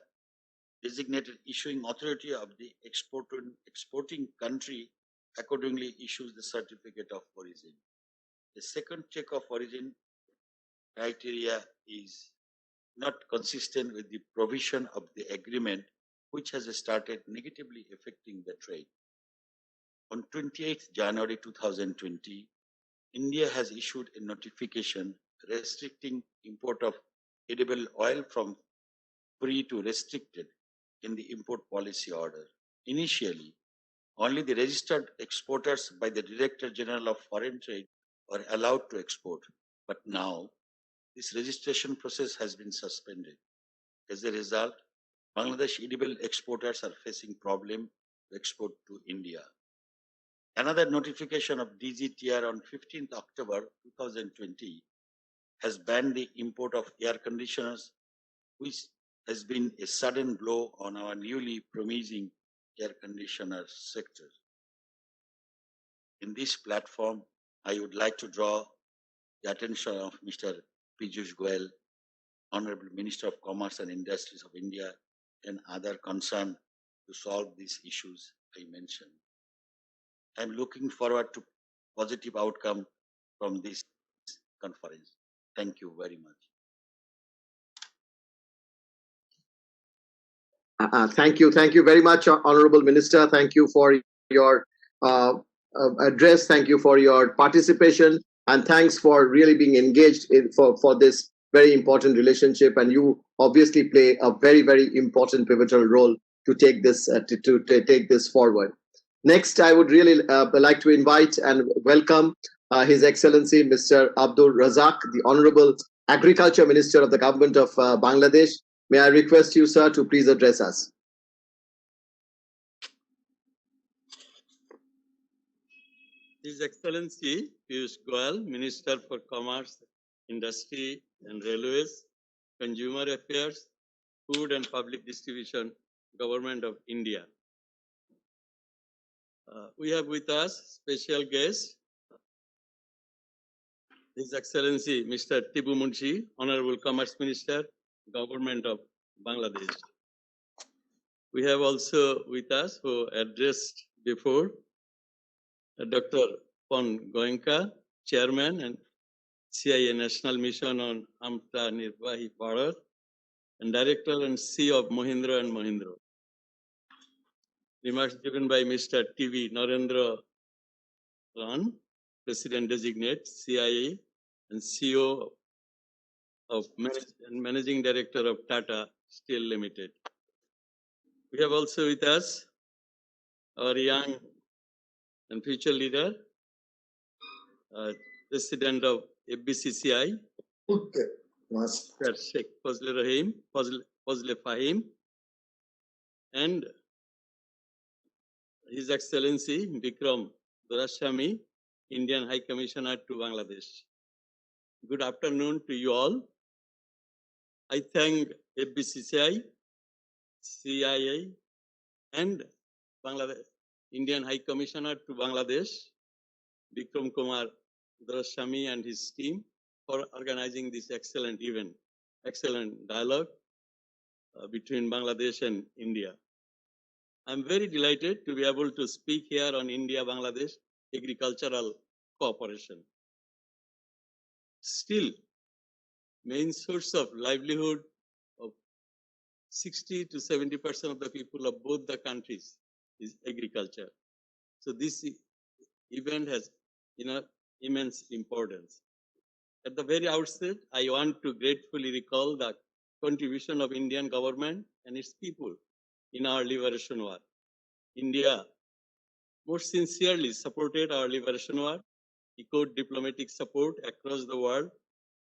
designated issuing authority of the exporting country accordingly issues the certificate of origin. The second check of origin criteria is not consistent with the provision of the agreement, which has started negatively affecting the trade. On 28th January 2020, India has issued a notification restricting import of edible oil from free to restricted in the import policy order. Initially, only the registered exporters by the Director General of Foreign Trade were allowed to export, but now this registration process has been suspended. As a result, Bangladesh edible exporters are facing problem to export to India. Another notification of DGTR on 15th October 2020 has banned the import of air conditioners, which has been a sudden blow on our newly promising air conditioner sector. In this platform, I would like to draw the attention of Mr. Piyush Goyal, Honorable Minister of Commerce and Industries of India, and other concerned to solve these issues I mentioned. I am looking forward to positive outcome from this conference. Thank you very much. Thank you very much, Honorable Minister. Thank you for your address. Thank you for your participation, and thanks for really being engaged for this very important relationship. And you obviously play a very important pivotal role to take this to take this forward. Next, I would really like to invite and welcome His Excellency Mr. Abdul Razak, the Honorable Agriculture Minister of the Government of Bangladesh. May I request you, sir, to please address us. His Excellency Piyush Goyal, Minister for Commerce, Industry and Railways, Consumer Affairs, Food and Public Distribution, Government of India. We have with us special guest, His Excellency Mr. Tipu Munshi, Honorable Commerce Minister, Government of Bangladesh. We have also with us, who addressed before, Dr. Pawan Goenka, Chairman and CIA National Mission on Amta Nirvahi Bharat, and Director and CEO of Mahindra and Mahindra. Remarks given by Mr. TV Narendra Ran, President Designate, CIA, and CEO of Managing Director of Tata Steel Limited. We have also with us our young and future leader, President of FBCCI, Sheikh Fazle Fahim, and His Excellency Vikram Dorashami, Indian High Commissioner to Bangladesh. Good afternoon to you all. I thank FBCCI, CIA, and Bangladesh, Indian High Commissioner to Bangladesh, Vikram Kumar Dorashami and his team for organizing this excellent event, excellent dialogue between Bangladesh and India. I'm very delighted to be able to speak here on India-Bangladesh agricultural cooperation. Still, main source of livelihood of 60 to 70% of the people of both the countries is agriculture. So this event has immense importance. At the very outset, I want to gratefully recall the contribution of Indian government and its people in our liberation war. India most sincerely supported our liberation war, echoed diplomatic support across the world,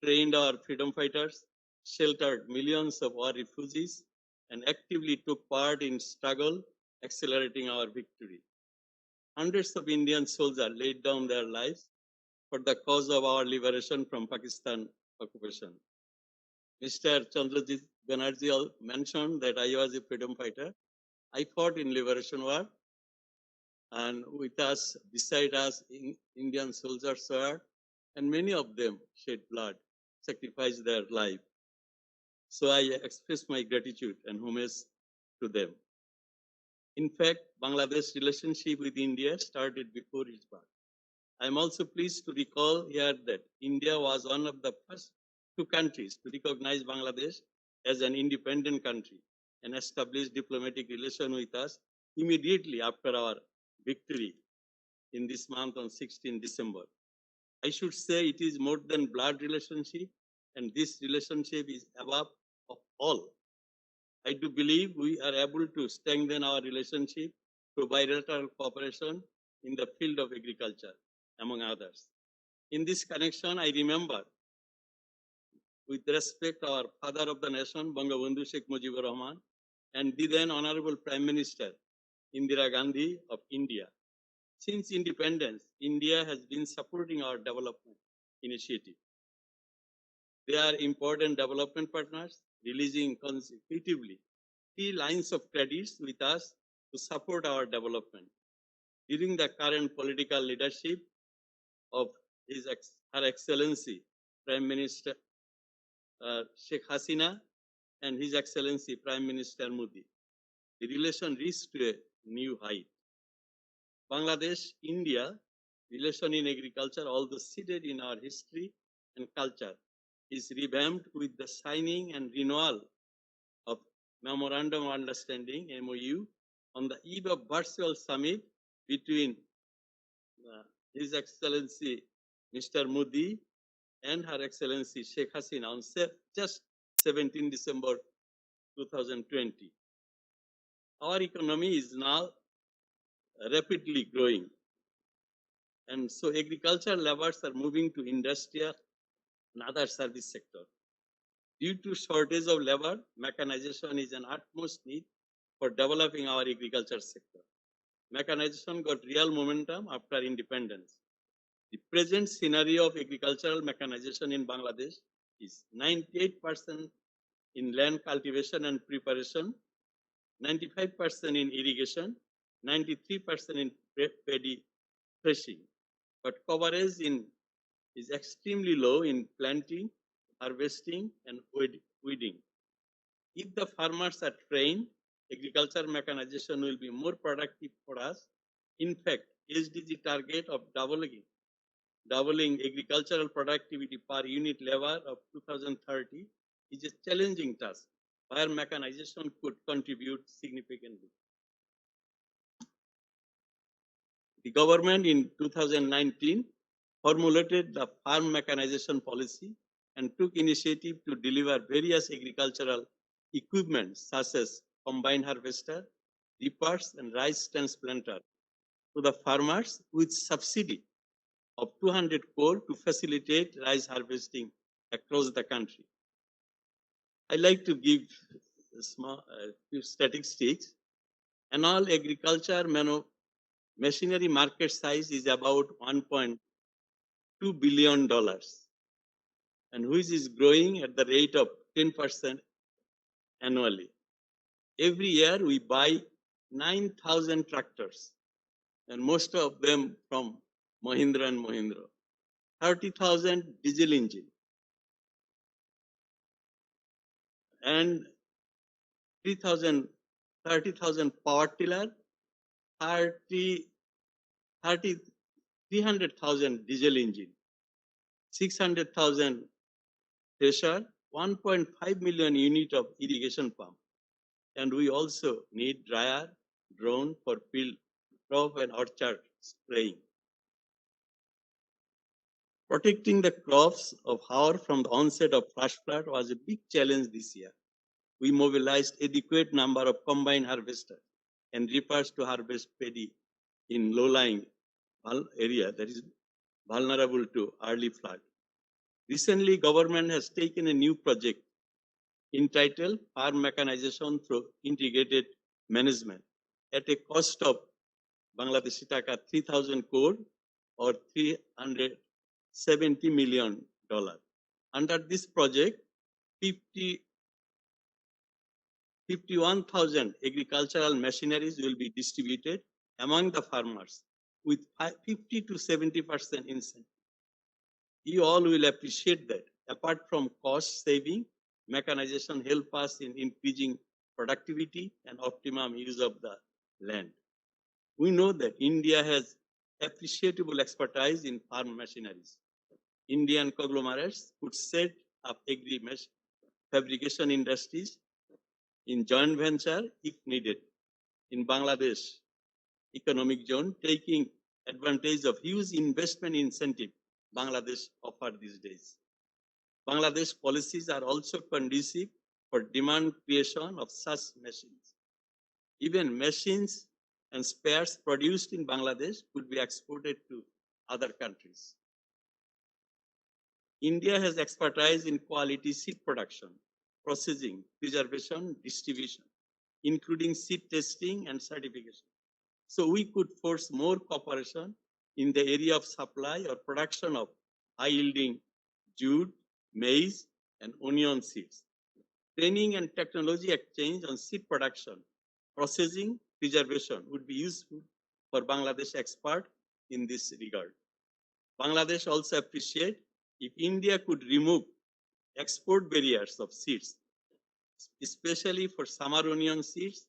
trained our freedom fighters, sheltered millions of war refugees, and actively took part in struggle, accelerating our victory. Hundreds of Indian soldiers laid down their lives for the cause of our liberation from Pakistan occupation. Mr. Chandrajit Banerjee mentioned that I was a freedom fighter. I fought in liberation war, and with us, beside us, Indian soldiers were, and many of them shed blood, sacrificed their life. So I express my gratitude and homage to them. In fact, Bangladesh's relationship with India started before its birth. I am also pleased to recall here that India was one of the first two countries to recognize Bangladesh as an independent country and establish diplomatic relations with us immediately after our victory in this month on 16 December. I should say it is more than blood relationship, and this relationship is above of all. I do believe we are able to strengthen our relationship through bilateral cooperation in the field of agriculture, among others. In this connection, I remember with respect our father of the nation, Bangabandhu Sheikh Mujibur Rahman, and the then Honorable Prime Minister, Indira Gandhi of India. Since independence, India has been supporting our development initiative. They are important development partners, releasing consecutively 3 lines of credits with us to support our development. During the current political leadership of Her Excellency Prime Minister Sheikh Hasina and His Excellency Prime Minister Modi, the relation reached to a new height. Bangladesh-India relation in agriculture, although seated in our history and culture, is revamped with the signing and renewal of Memorandum of Understanding (MOU) on the eve of virtual summit between His Excellency Mr. Modi and Her Excellency Sheikh Hasina on just 17 December 2020. Our economy is now rapidly growing, and so agricultural laborers are moving to industrial and other service sector. Due to shortage of labor, mechanization is an utmost need for developing our agriculture sector. Mechanization got real momentum after independence. The present scenario of agricultural mechanization in Bangladesh is 98% in land cultivation and preparation, 95% in irrigation, 93% in paddy threshing, but coverage is extremely low in planting, harvesting, and weeding. If the farmers are trained, agriculture mechanization will be more productive for us. In fact, SDG target of doubling agricultural productivity per unit labor of 2030 is a challenging task where mechanization could contribute significantly. The government in 2019 formulated the farm mechanization policy and took initiative to deliver various agricultural equipment such as combine harvester, reapers, and rice transplanter to the farmers with subsidy of 200 crore to facilitate rice harvesting across the country. I like to give a few statistics. Annual agriculture machinery market size is about $1.2 billion, and which is growing at the rate of 10% annually. Every year we buy 9,000 tractors, and most of them from Mahindra and Mahindra. 30,000 diesel engine and 30,000 power tiller, 300,000 diesel engine, 600,000 thresher, 1.5 million unit of irrigation pump. And we also need dryer, drone for field crop and orchard spraying. Protecting the crops of Haur from the onset of flash flood was a big challenge this year. We mobilized adequate number of combine harvesters and reapers to harvest paddy in low-lying area that is vulnerable to early flood. Recently, government has taken a new project entitled Farm Mechanization through Integrated Management at a cost of Bangladeshi taka 3,000 crore or $370 million. Under this project, 51,000 agricultural machineries will be distributed among the farmers with 50 to 70% incentive. You all will appreciate that. Apart from cost saving, mechanization help us in increasing productivity and optimum use of the land. We know that India has appreciable expertise in farm machineries. Indian conglomerates could set up fabrication industries in joint venture if needed in Bangladesh economic zone, taking advantage of huge investment incentive Bangladesh offer these days. Bangladesh policies are also conducive for demand creation of such machines. Even machines and spares produced in Bangladesh could be exported to other countries. India has expertise in quality seed production, processing, preservation, distribution, including seed testing and certification. So we could force more cooperation in the area of supply or production of high-yielding jute, maize, and onion seeds. Training and technology exchange on seed production, processing, preservation would be useful for Bangladesh expert in this regard. Bangladesh also appreciate if India could remove export barriers of seeds, especially for summer onion seeds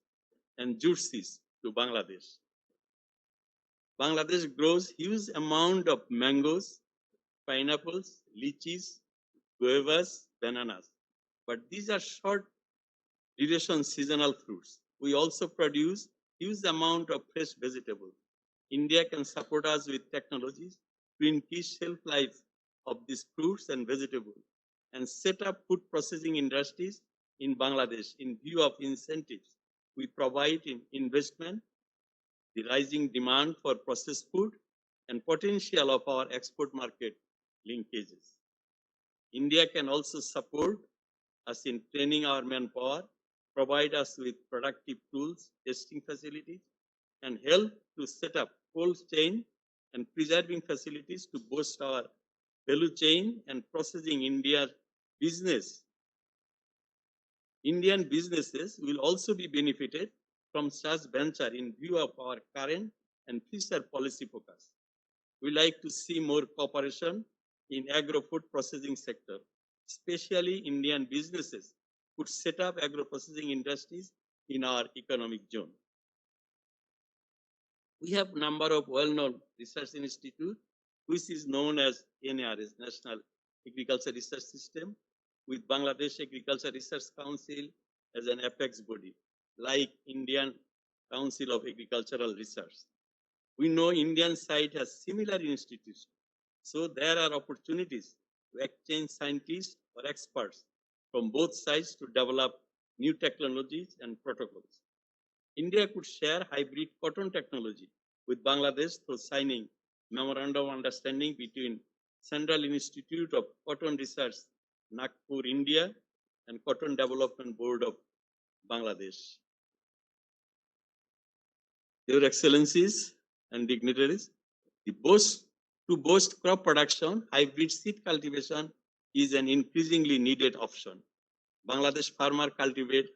and jute seeds to Bangladesh. Bangladesh grows huge amount of mangoes, pineapples, lychees, guavas, bananas. But these are short duration seasonal fruits. We also produce huge amount of fresh vegetables. India can support us with technologies to increase shelf life of these fruits and vegetables and set up food processing industries in Bangladesh in view of incentives we provide in investment, the rising demand for processed food, and potential of our export market linkages. India can also support us in training our manpower, provide us with productive tools, testing facilities, and help to set up cold chain and preserving facilities to boost our value chain and processing India's business. Indian businesses will also be benefited from such venture in view of our current and future policy focus. We like to see more cooperation in agro-food processing sector, especially Indian businesses could set up agro-processing industries in our economic zone. We have a number of well-known research institutes, which is known as NARS, National Agriculture Research System, with Bangladesh Agriculture Research Council as an apex body, like Indian Council of Agricultural Research. We know Indian side has similar institutions, so there are opportunities to exchange scientists or experts from both sides to develop new technologies and protocols. India could share hybrid cotton technology with Bangladesh through signing Memorandum of Understanding between Central Institute of Cotton Research, Nagpur, India, and Cotton Development Board of Bangladesh. Your Excellencies, and dignitaries. To boost crop production, hybrid seed cultivation is an increasingly needed option. Bangladesh farmers cultivate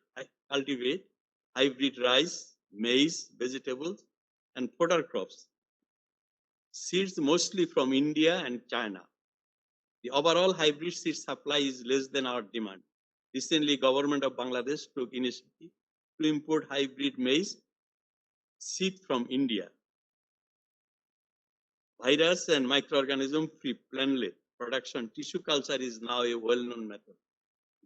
hybrid rice, maize, vegetables, and fodder crops. Seeds mostly from India and China. The overall hybrid seed supply is less than our demand. Recently, government of Bangladesh took initiative to import hybrid maize seed from India. Virus and microorganism-free plantlet production tissue culture is now a well-known method.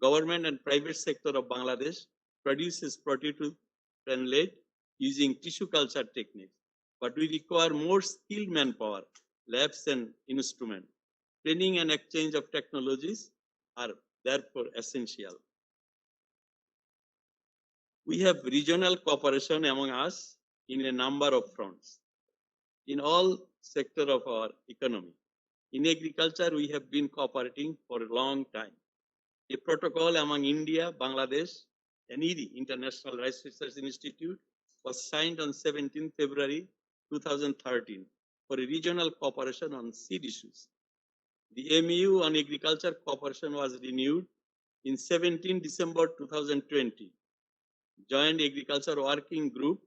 Government and private sector of Bangladesh produces potato plantlet using tissue culture techniques, but we require more skilled manpower, labs and instruments. Training and exchange of technologies are therefore essential. We have regional cooperation among us in a number of fronts. In all sectors of our economy. In agriculture, we have been cooperating for a long time. A protocol among India, Bangladesh, and IRI, International Rice Research Institute, was signed on 17 February 2013 for a regional cooperation on seed issues. The MOU on agriculture cooperation was renewed in 17 December 2020. Joint Agriculture Working Group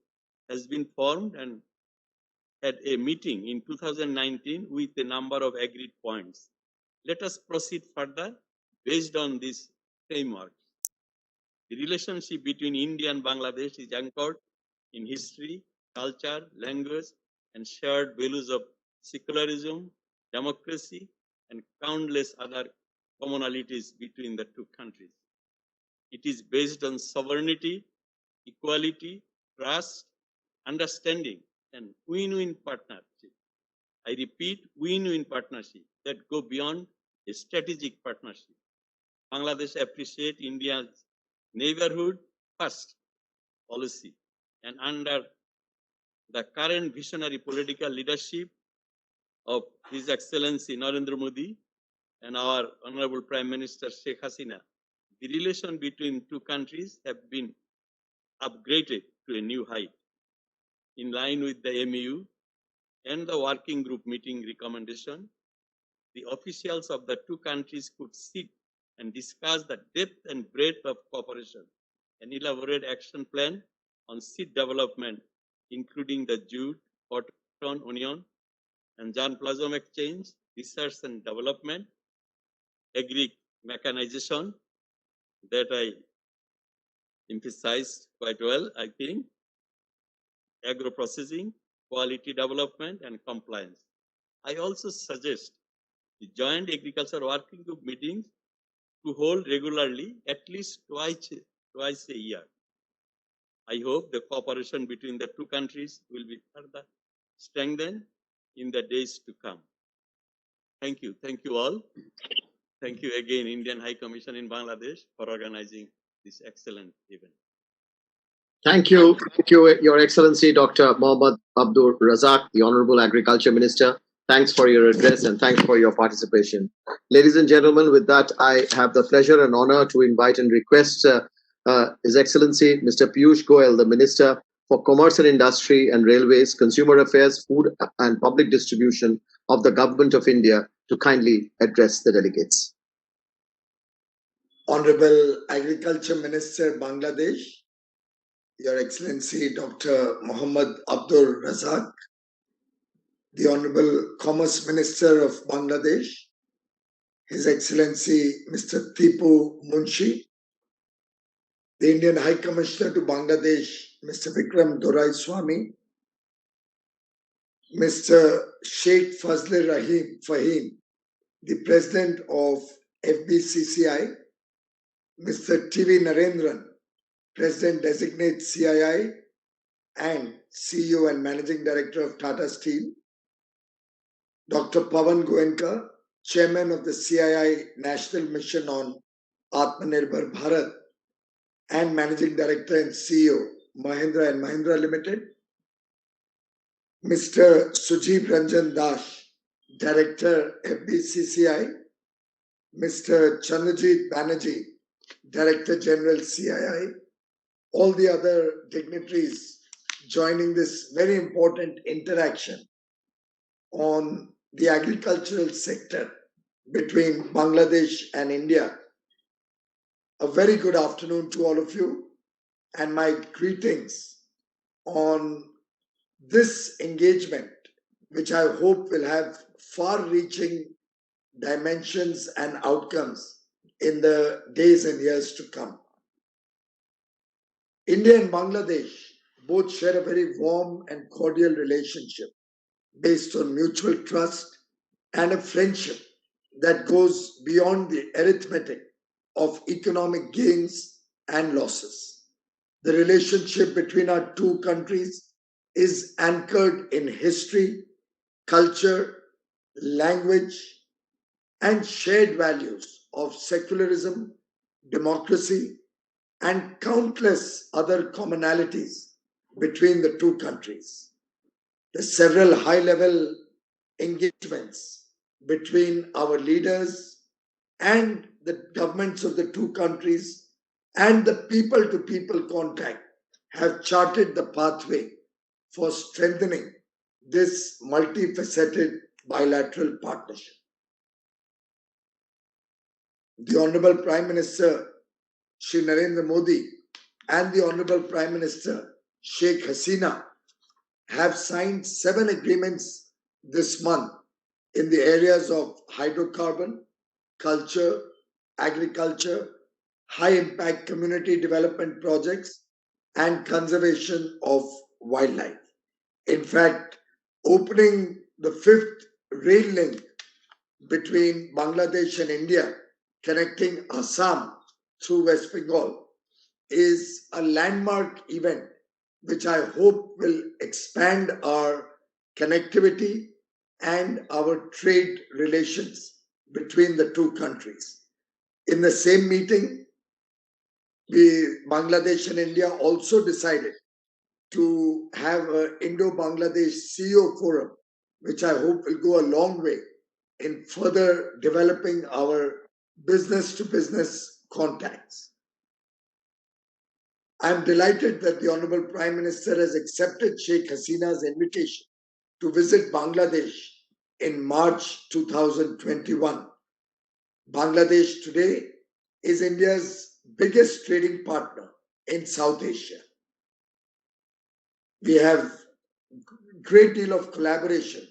has been formed and had a meeting in 2019 with a number of agreed points. Let us proceed further based on this framework. The relationship between India and Bangladesh is anchored in history, culture, language, and shared values of secularism, democracy, and countless other commonalities between the two countries. It is based on sovereignty, equality, trust, understanding, and win-win partnership. I repeat, win-win partnership that go beyond a strategic partnership. Bangladesh appreciates India's neighborhood first policy, and under the current visionary political leadership of His Excellency Narendra Modi and our Honorable Prime Minister Sheikh Hasina, the relation between two countries have been upgraded to a new height. In line with the MOU and the working group meeting recommendation, the officials of the two countries could sit and discuss the depth and breadth of cooperation and elaborate action plan on seed development, including the jute, cotton, onion, and germplasm exchange, research and development, agri mechanization, that I emphasized quite well, I think, agro-processing, quality development, and compliance. I also suggest the joint agriculture working group meetings to hold regularly, at least twice a year. I hope the cooperation between the two countries will be further strengthened in the days to come. Thank you. Thank you all. Thank you again, Indian High Commission in Bangladesh, for organizing this excellent event. Thank you, Your Excellency, Dr. Mohammad Abdul Razak, the Honorable Agriculture Minister. Thanks for your address and thanks for your participation. Ladies and gentlemen, with that, I have the pleasure and honor to invite and request His Excellency, Mr. Piyush Goyal, the Minister for Commerce and Industry and Railways, Consumer Affairs, Food and Public Distribution of the Government of India, to kindly address the delegates. Honorable Agriculture Minister, Bangladesh, Your Excellency Dr. Mohammad Abdul Razak, the Honorable Commerce Minister of Bangladesh, His Excellency Mr. Tipu Munshi, the Indian High Commissioner to Bangladesh, Mr. Vikram Dorai Swami, Mr. Sheikh Fazle Fahim, the President of FBCCI, Mr. TV Narendran, President Designate CII and CEO and Managing Director of Tata Steel, Dr. Pawan Goenka, Chairman of the CII National Mission on Atmanirbhar Bharat and Managing Director and CEO, Mahindra and Mahindra Limited, Mr. Sujib Ranjan Das, Director FBCCI, Mr. Chandrajit Banerjee, Director General CII, all the other dignitaries, joining this very important interaction on the agricultural sector between Bangladesh and India. A very good afternoon to all of you, and my greetings on this engagement, which I hope will have far-reaching dimensions and outcomes in the days and years to come. India and Bangladesh both share a very warm and cordial relationship based on mutual trust and a friendship that goes beyond the arithmetic of economic gains and losses. The relationship between our two countries is anchored in history, culture, language, and shared values of secularism, democracy, and countless other commonalities between the two countries. The several high-level engagements between our leaders and the governments of the two countries and the people-to-people contact have charted the pathway for strengthening this multifaceted bilateral partnership. The Honorable Prime Minister Shri Narendra Modi and the Honorable Prime Minister Sheikh Hasina have signed 7 agreements this month in the areas of hydrocarbon, culture, agriculture, high-impact community development projects, and conservation of wildlife. In fact, opening the 5th rail link between Bangladesh and India, connecting Assam through West Bengal, is a landmark event which I hope will expand our connectivity and our trade relations between the two countries. In the same meeting, Bangladesh and India also decided to have an Indo-Bangladesh CEO forum, which I hope will go a long way in further developing our business-to-business contacts. I am delighted that the Honorable Prime Minister has accepted Sheikh Hasina's invitation to visit Bangladesh in March 2021. Bangladesh today is India's biggest trading partner in South Asia. We have a great deal of collaboration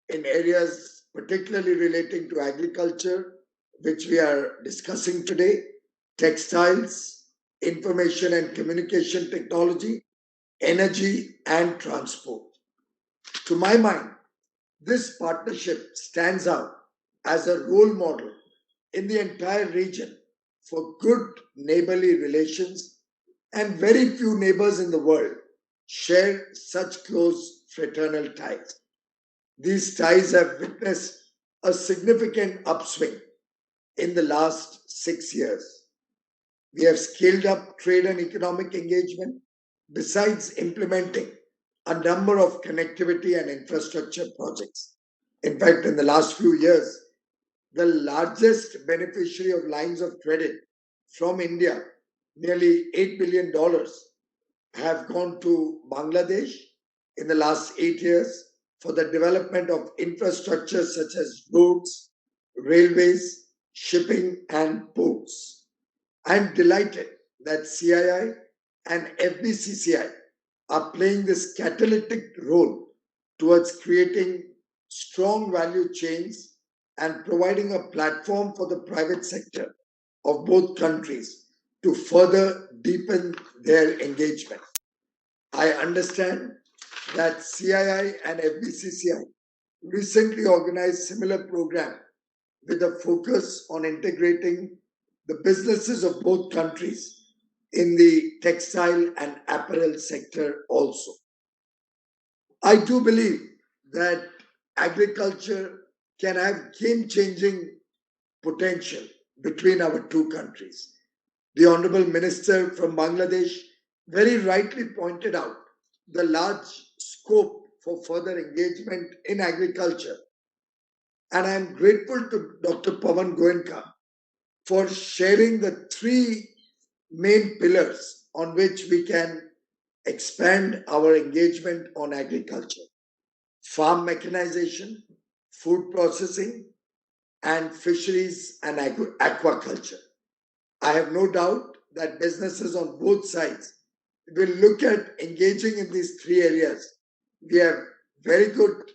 in areas particularly relating to agriculture, which we are discussing today, textiles, information and communication technology, energy, and transport. To my mind, this partnership stands out as a role model in the entire region for good neighborly relations, and very few neighbors in the world share such close fraternal ties. These ties have witnessed a significant upswing in the last 6 years. We have scaled up trade and economic engagement besides implementing a number of connectivity and infrastructure projects. In fact, in the last few years, the largest beneficiary of lines of credit from India, nearly $8 billion, have gone to Bangladesh in the last 8 years for the development of infrastructure such as roads, railways, shipping, and ports. I'm delighted that CII and FBCCI are playing this catalytic role towards creating strong value chains and providing a platform for the private sector of both countries to further deepen their engagement. I understand that CII and FBCCI recently organized similar program with a focus on integrating the businesses of both countries in the textile and apparel sector also. I do believe that agriculture can have game-changing potential between our two countries. The Honorable Minister from Bangladesh very rightly pointed out the large scope for further engagement in agriculture. And I am grateful to Dr. Pawan Goenka for sharing the 3 main pillars on which we can expand our engagement on agriculture, farm mechanization, food processing, and fisheries and aquaculture. I have no doubt that businesses on both sides will look at engaging in these three areas. We have very good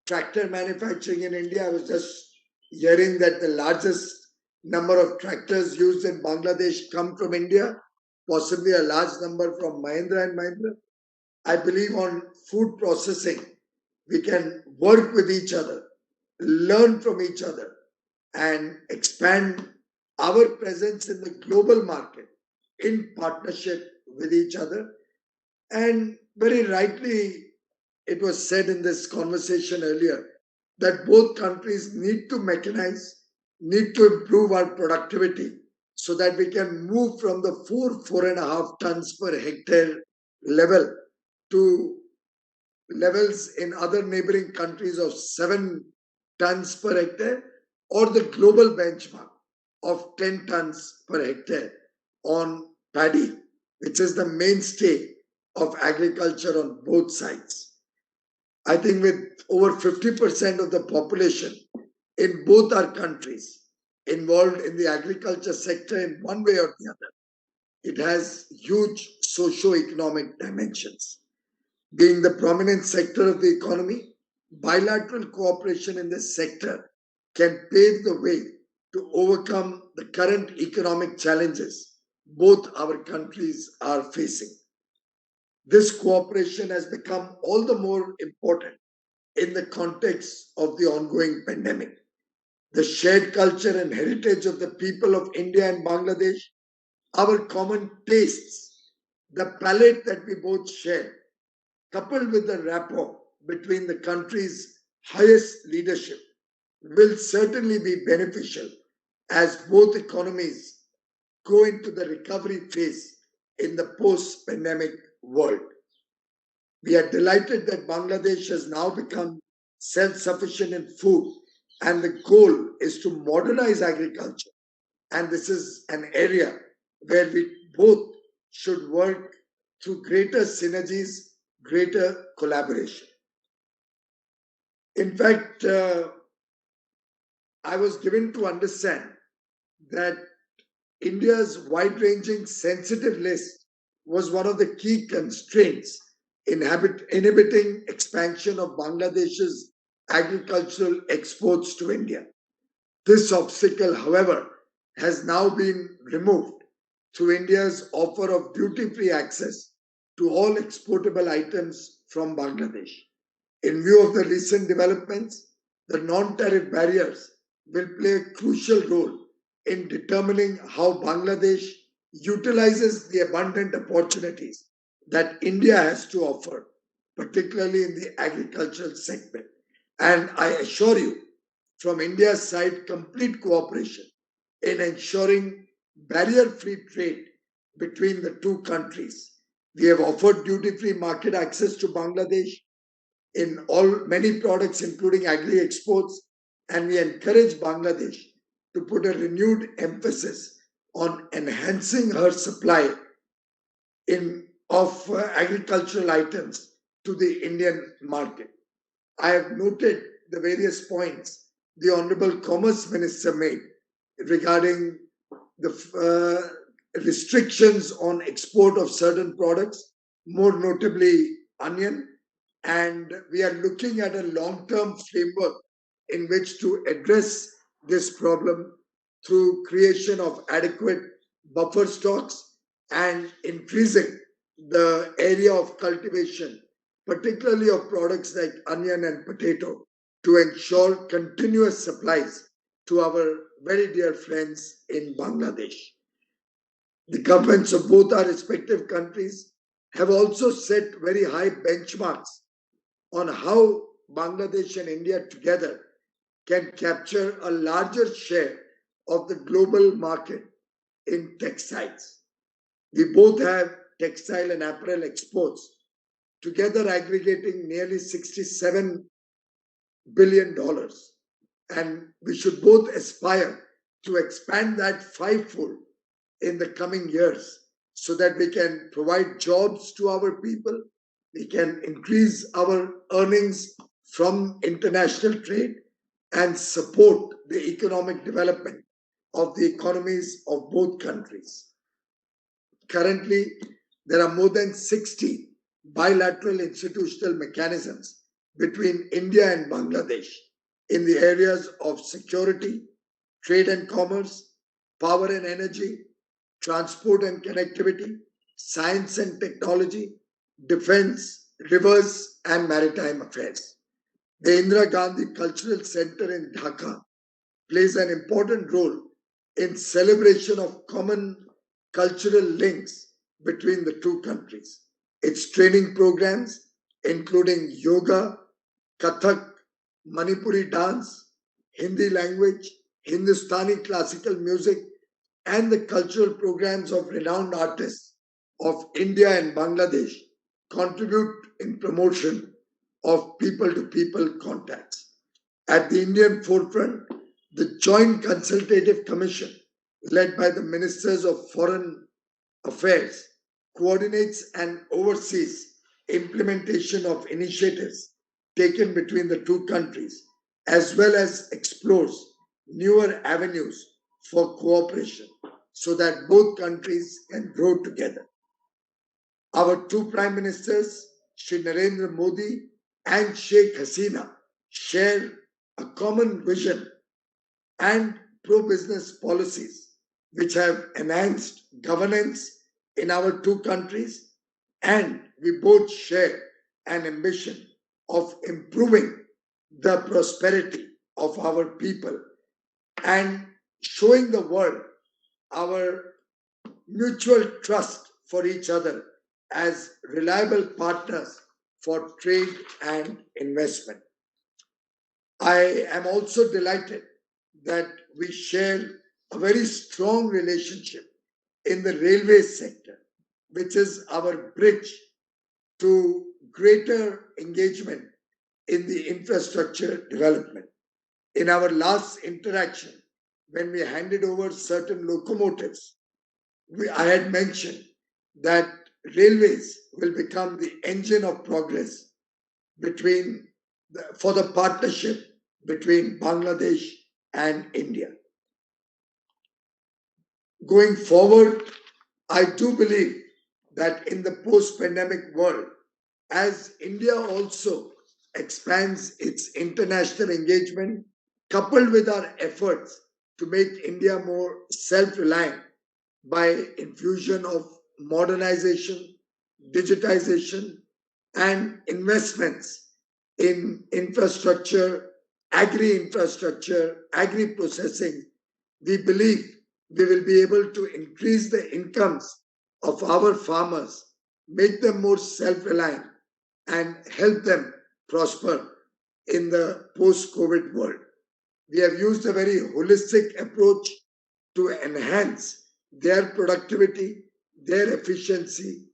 tractor manufacturing in India. I was just hearing that the largest number of tractors used in Bangladesh come from India, possibly a large number from Mahindra and Mahindra. I believe on food processing, we can work with each other, learn from each other, and expand our presence in the global market in partnership with each other. And very rightly, it was said in this conversation earlier that both countries need to mechanize, need to improve our productivity so that we can move from the 4.5 tons per hectare level to levels in other neighboring countries of 7 tons per hectare or the global benchmark of 10 tons per hectare on paddy, which is the mainstay of agriculture on both sides. I think with over 50% of the population in both our countries involved in the agriculture sector in one way or the other, it has huge socio-economic dimensions. Being the prominent sector of the economy, bilateral cooperation in this sector can pave the way to overcome the current economic challenges both our countries are facing. This cooperation has become all the more important in the context of the ongoing pandemic. The shared culture and heritage of the people of India and Bangladesh, our common tastes, the palate that we both share, coupled with the rapport between the country's highest leadership, will certainly be beneficial as both economies go into the recovery phase in the post-pandemic world. We are delighted that Bangladesh has now become self-sufficient in food, and the goal is to modernize agriculture. And this is an area where we both should work through greater synergies, greater collaboration. In fact, I was given to understand that India's wide-ranging sensitive list was one of the key constraints inhibiting expansion of Bangladesh's agricultural exports to India. This obstacle, however, has now been removed through India's offer of duty-free access to all exportable items from Bangladesh. In view of the recent developments, the non-tariff barriers will play a crucial role in determining how Bangladesh utilizes the abundant opportunities that India has to offer, particularly in the agricultural segment. And I assure you, from India's side, complete cooperation in ensuring barrier-free trade between the two countries. We have offered duty-free market access to Bangladesh in many products, including agri exports, and we encourage Bangladesh to put a renewed emphasis on enhancing her supply of agricultural items to the Indian market. I have noted the various points the Honorable Commerce Minister made regarding the restrictions on export of certain products, more notably onion, and we are looking at a long-term framework in which to address this problem through creation of adequate buffer stocks and increasing the area of cultivation, particularly of products like onion and potato, to ensure continuous supplies to our very dear friends in Bangladesh. The governments of both our respective countries have also set very high benchmarks on how Bangladesh and India together can capture a larger share of the global market in textiles. We both have textile and apparel exports, together aggregating nearly $67 billion. And we should both aspire to expand that fivefold in the coming years so that we can provide jobs to our people, we can increase our earnings from international trade and support the economic development of the economies of both countries. Currently, there are more than 60 bilateral institutional mechanisms between India and Bangladesh in the areas of security, trade and commerce, power and energy, transport and connectivity, science and technology, defense, rivers, and maritime affairs. The Indira Gandhi Cultural Center in Dhaka plays an important role in celebration of common cultural links between the two countries. Its training programs, including yoga, Kathak, Manipuri dance, Hindi language, Hindustani classical music, and the cultural programs of renowned artists of India and Bangladesh contribute in promotion of people-to-people contacts. At the Indian forefront, the Joint Consultative Commission, led by the Ministers of Foreign Affairs, coordinates and oversees implementation of initiatives taken between the two countries, as well as explores newer avenues for cooperation so that both countries can grow together. Our two prime ministers, Shri Narendra Modi and Sheikh Hasina, share a common vision and pro-business policies which have enhanced governance in our two countries, and we both share an ambition of improving the prosperity of our people and showing the world our mutual trust for each other as reliable partners for trade and investment. I am also delighted that we share a very strong relationship in the railway sector, which is our bridge to greater engagement in the infrastructure development. In our last interaction, when we handed over certain locomotives, I had mentioned that railways will become the engine of progress for the partnership between Bangladesh and India. Going forward, I do believe that in the post-pandemic world, as India also expands its international engagement, coupled with our efforts to make India more self-reliant by infusion of modernization, digitization, and investments in infrastructure, agri-infrastructure, agri-processing, we believe we will be able to increase the incomes of our farmers, make them more self-reliant, and help them prosper in the post-COVID world. We have used a very holistic approach to enhance their productivity, their efficiency,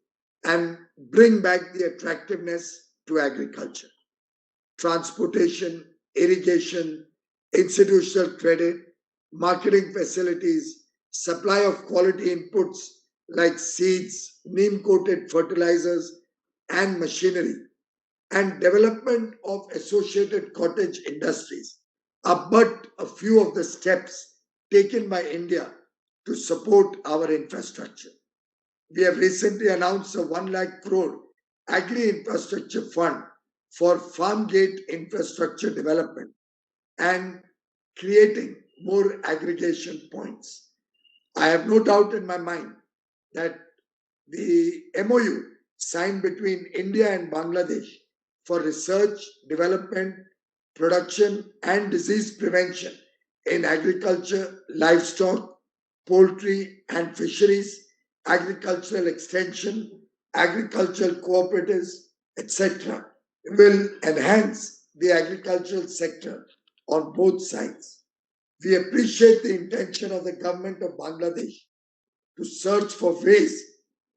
and bring back the attractiveness to agriculture. Transportation, irrigation, institutional credit, marketing facilities, supply of quality inputs like seeds, neem-coated fertilizers, and machinery, and development of associated cottage industries are but a few of the steps taken by India to support our infrastructure. We have recently announced a 1 lakh crore agri-infrastructure fund for farm gate infrastructure development and creating more aggregation points. I have no doubt in my mind that the MOU signed between India and Bangladesh for research, development, production, and disease prevention in agriculture, livestock, poultry, and fisheries, agricultural extension, agricultural cooperatives, etc., will enhance the agricultural sector on both sides. We appreciate the intention of the government of Bangladesh to search for ways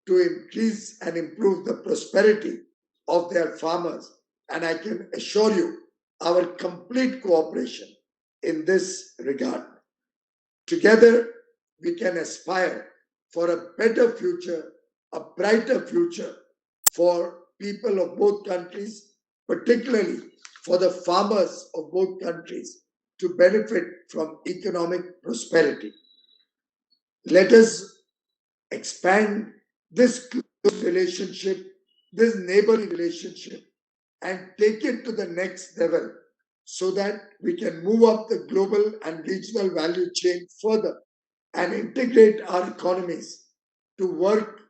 to increase and improve the prosperity of their farmers, and I can assure you our complete cooperation in this regard. Together, we can aspire for a better future a brighter future for people of both countries, particularly for the farmers of both countries to benefit from economic prosperity. Let us expand this close relationship, this neighborly relationship, and take it to the next level so that we can move up the global and regional value chain further and integrate our economies to work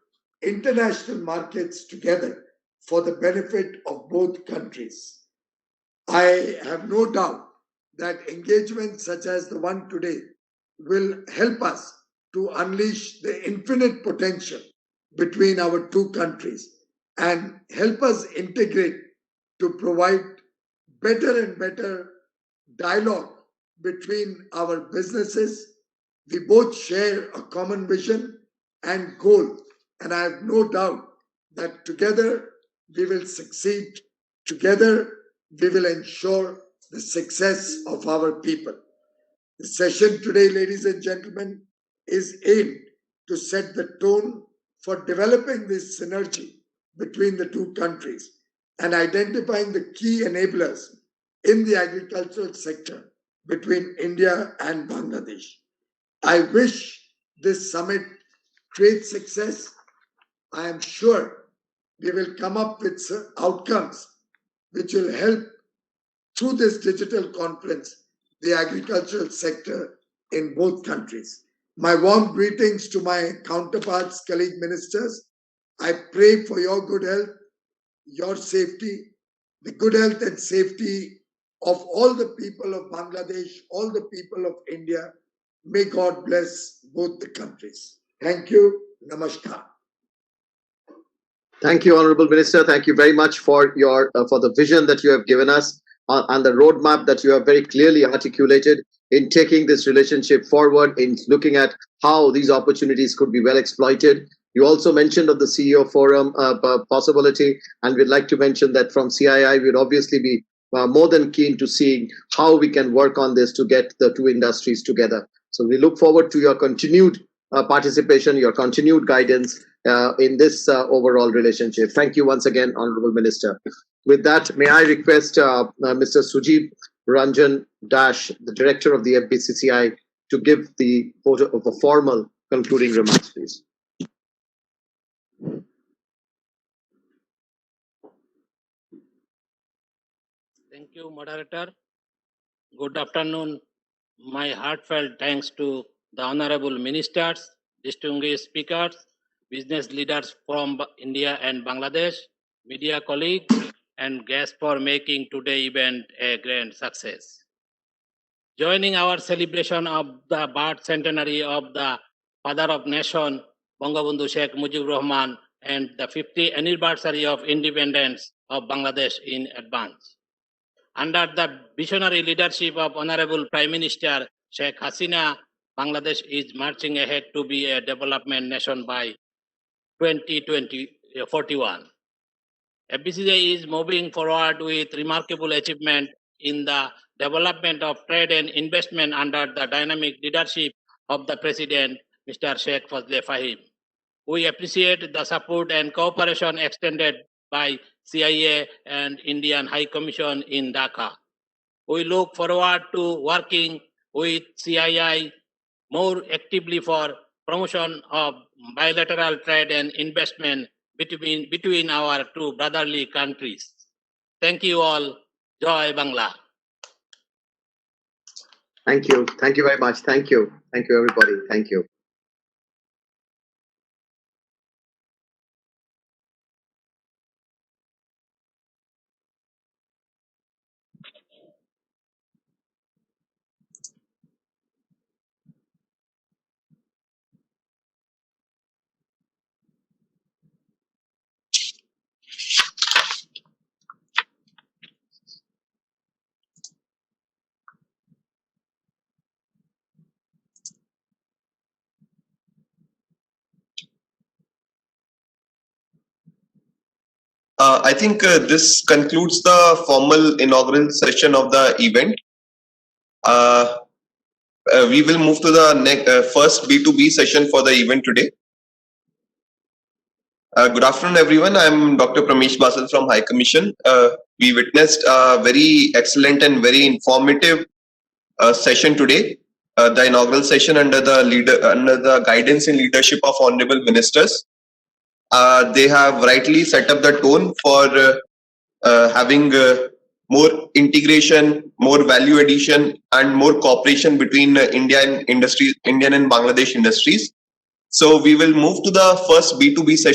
international markets together for the benefit of both countries. I have no doubt that engagements such as the one today will help us to unleash the infinite potential between our two countries and help us integrate to provide better and better dialogue between our businesses. We both share a common vision and goal, and I have no doubt that together we will succeed. Together we will ensure the success of our people. The session today, ladies and gentlemen, is aimed to set the tone for developing this synergy between the two countries and identifying the key enablers in the agricultural sector between India and Bangladesh. I wish this summit great success. I am sure we will come up with outcomes which will help through this digital conference the agricultural sector in both countries. My warm greetings to my counterparts, colleague ministers. I pray for your good health, your safety, the good health and safety of all the people of Bangladesh, all the people of India. May God bless both the countries. Thank you. Namaskar. Thank you, Honorable Minister. Thank you very much for your for the vision that you have given us and the roadmap that you have very clearly articulated in taking this relationship forward, in looking at how these opportunities could be well exploited. You also mentioned of the CEO forum possibility, and we'd like to mention that from CII, we'd obviously be more than keen to seeing how we can work on this to get the two industries together. So we look forward to your continued participation, your continued guidance in this overall relationship. Thank you once again, Honorable Minister. With that, may I request Mr. Sujit Ranjan Dash, the Director of the FBCCI, to give the formal concluding remarks, please. Thank you, moderator. Good afternoon. My heartfelt thanks to the honorable ministers, distinguished speakers, business leaders from India and Bangladesh, media colleagues, and guests for making today's event a grand success. Joining our celebration of the birth centenary of the Father of Nation, Bangabandhu Sheikh Mujibur Rahman, and the 50th anniversary of independence of Bangladesh in advance. Under the visionary leadership of Honorable Prime Minister Sheikh Hasina, Bangladesh is marching ahead to be a development nation by 2041. FBCCI is moving forward with remarkable achievement in the development of trade and investment under the dynamic leadership of the President, Mr. Sheikh Fazle Fahim. We appreciate the support and cooperation extended by CIA and Indian High Commission in Dhaka. We look forward to working with CII more actively for promotion of bilateral trade and investment between our two brotherly countries. Thank you all. Joy Bangla. Thank you. Thank you very much. Thank you. Thank you, everybody. Thank you. I think this concludes the formal inaugural session of the event. We will move to the first B2B session for the event today. Good afternoon, everyone. I'm Dr. Pramesh Basal from High Commission. We witnessed a very excellent and very informative session today, the inaugural session under the guidance and leadership of honorable ministers. They have rightly set up the tone for having more integration, more value addition, and more cooperation between Indian and Bangladesh industries. So we will move to the first B2B session.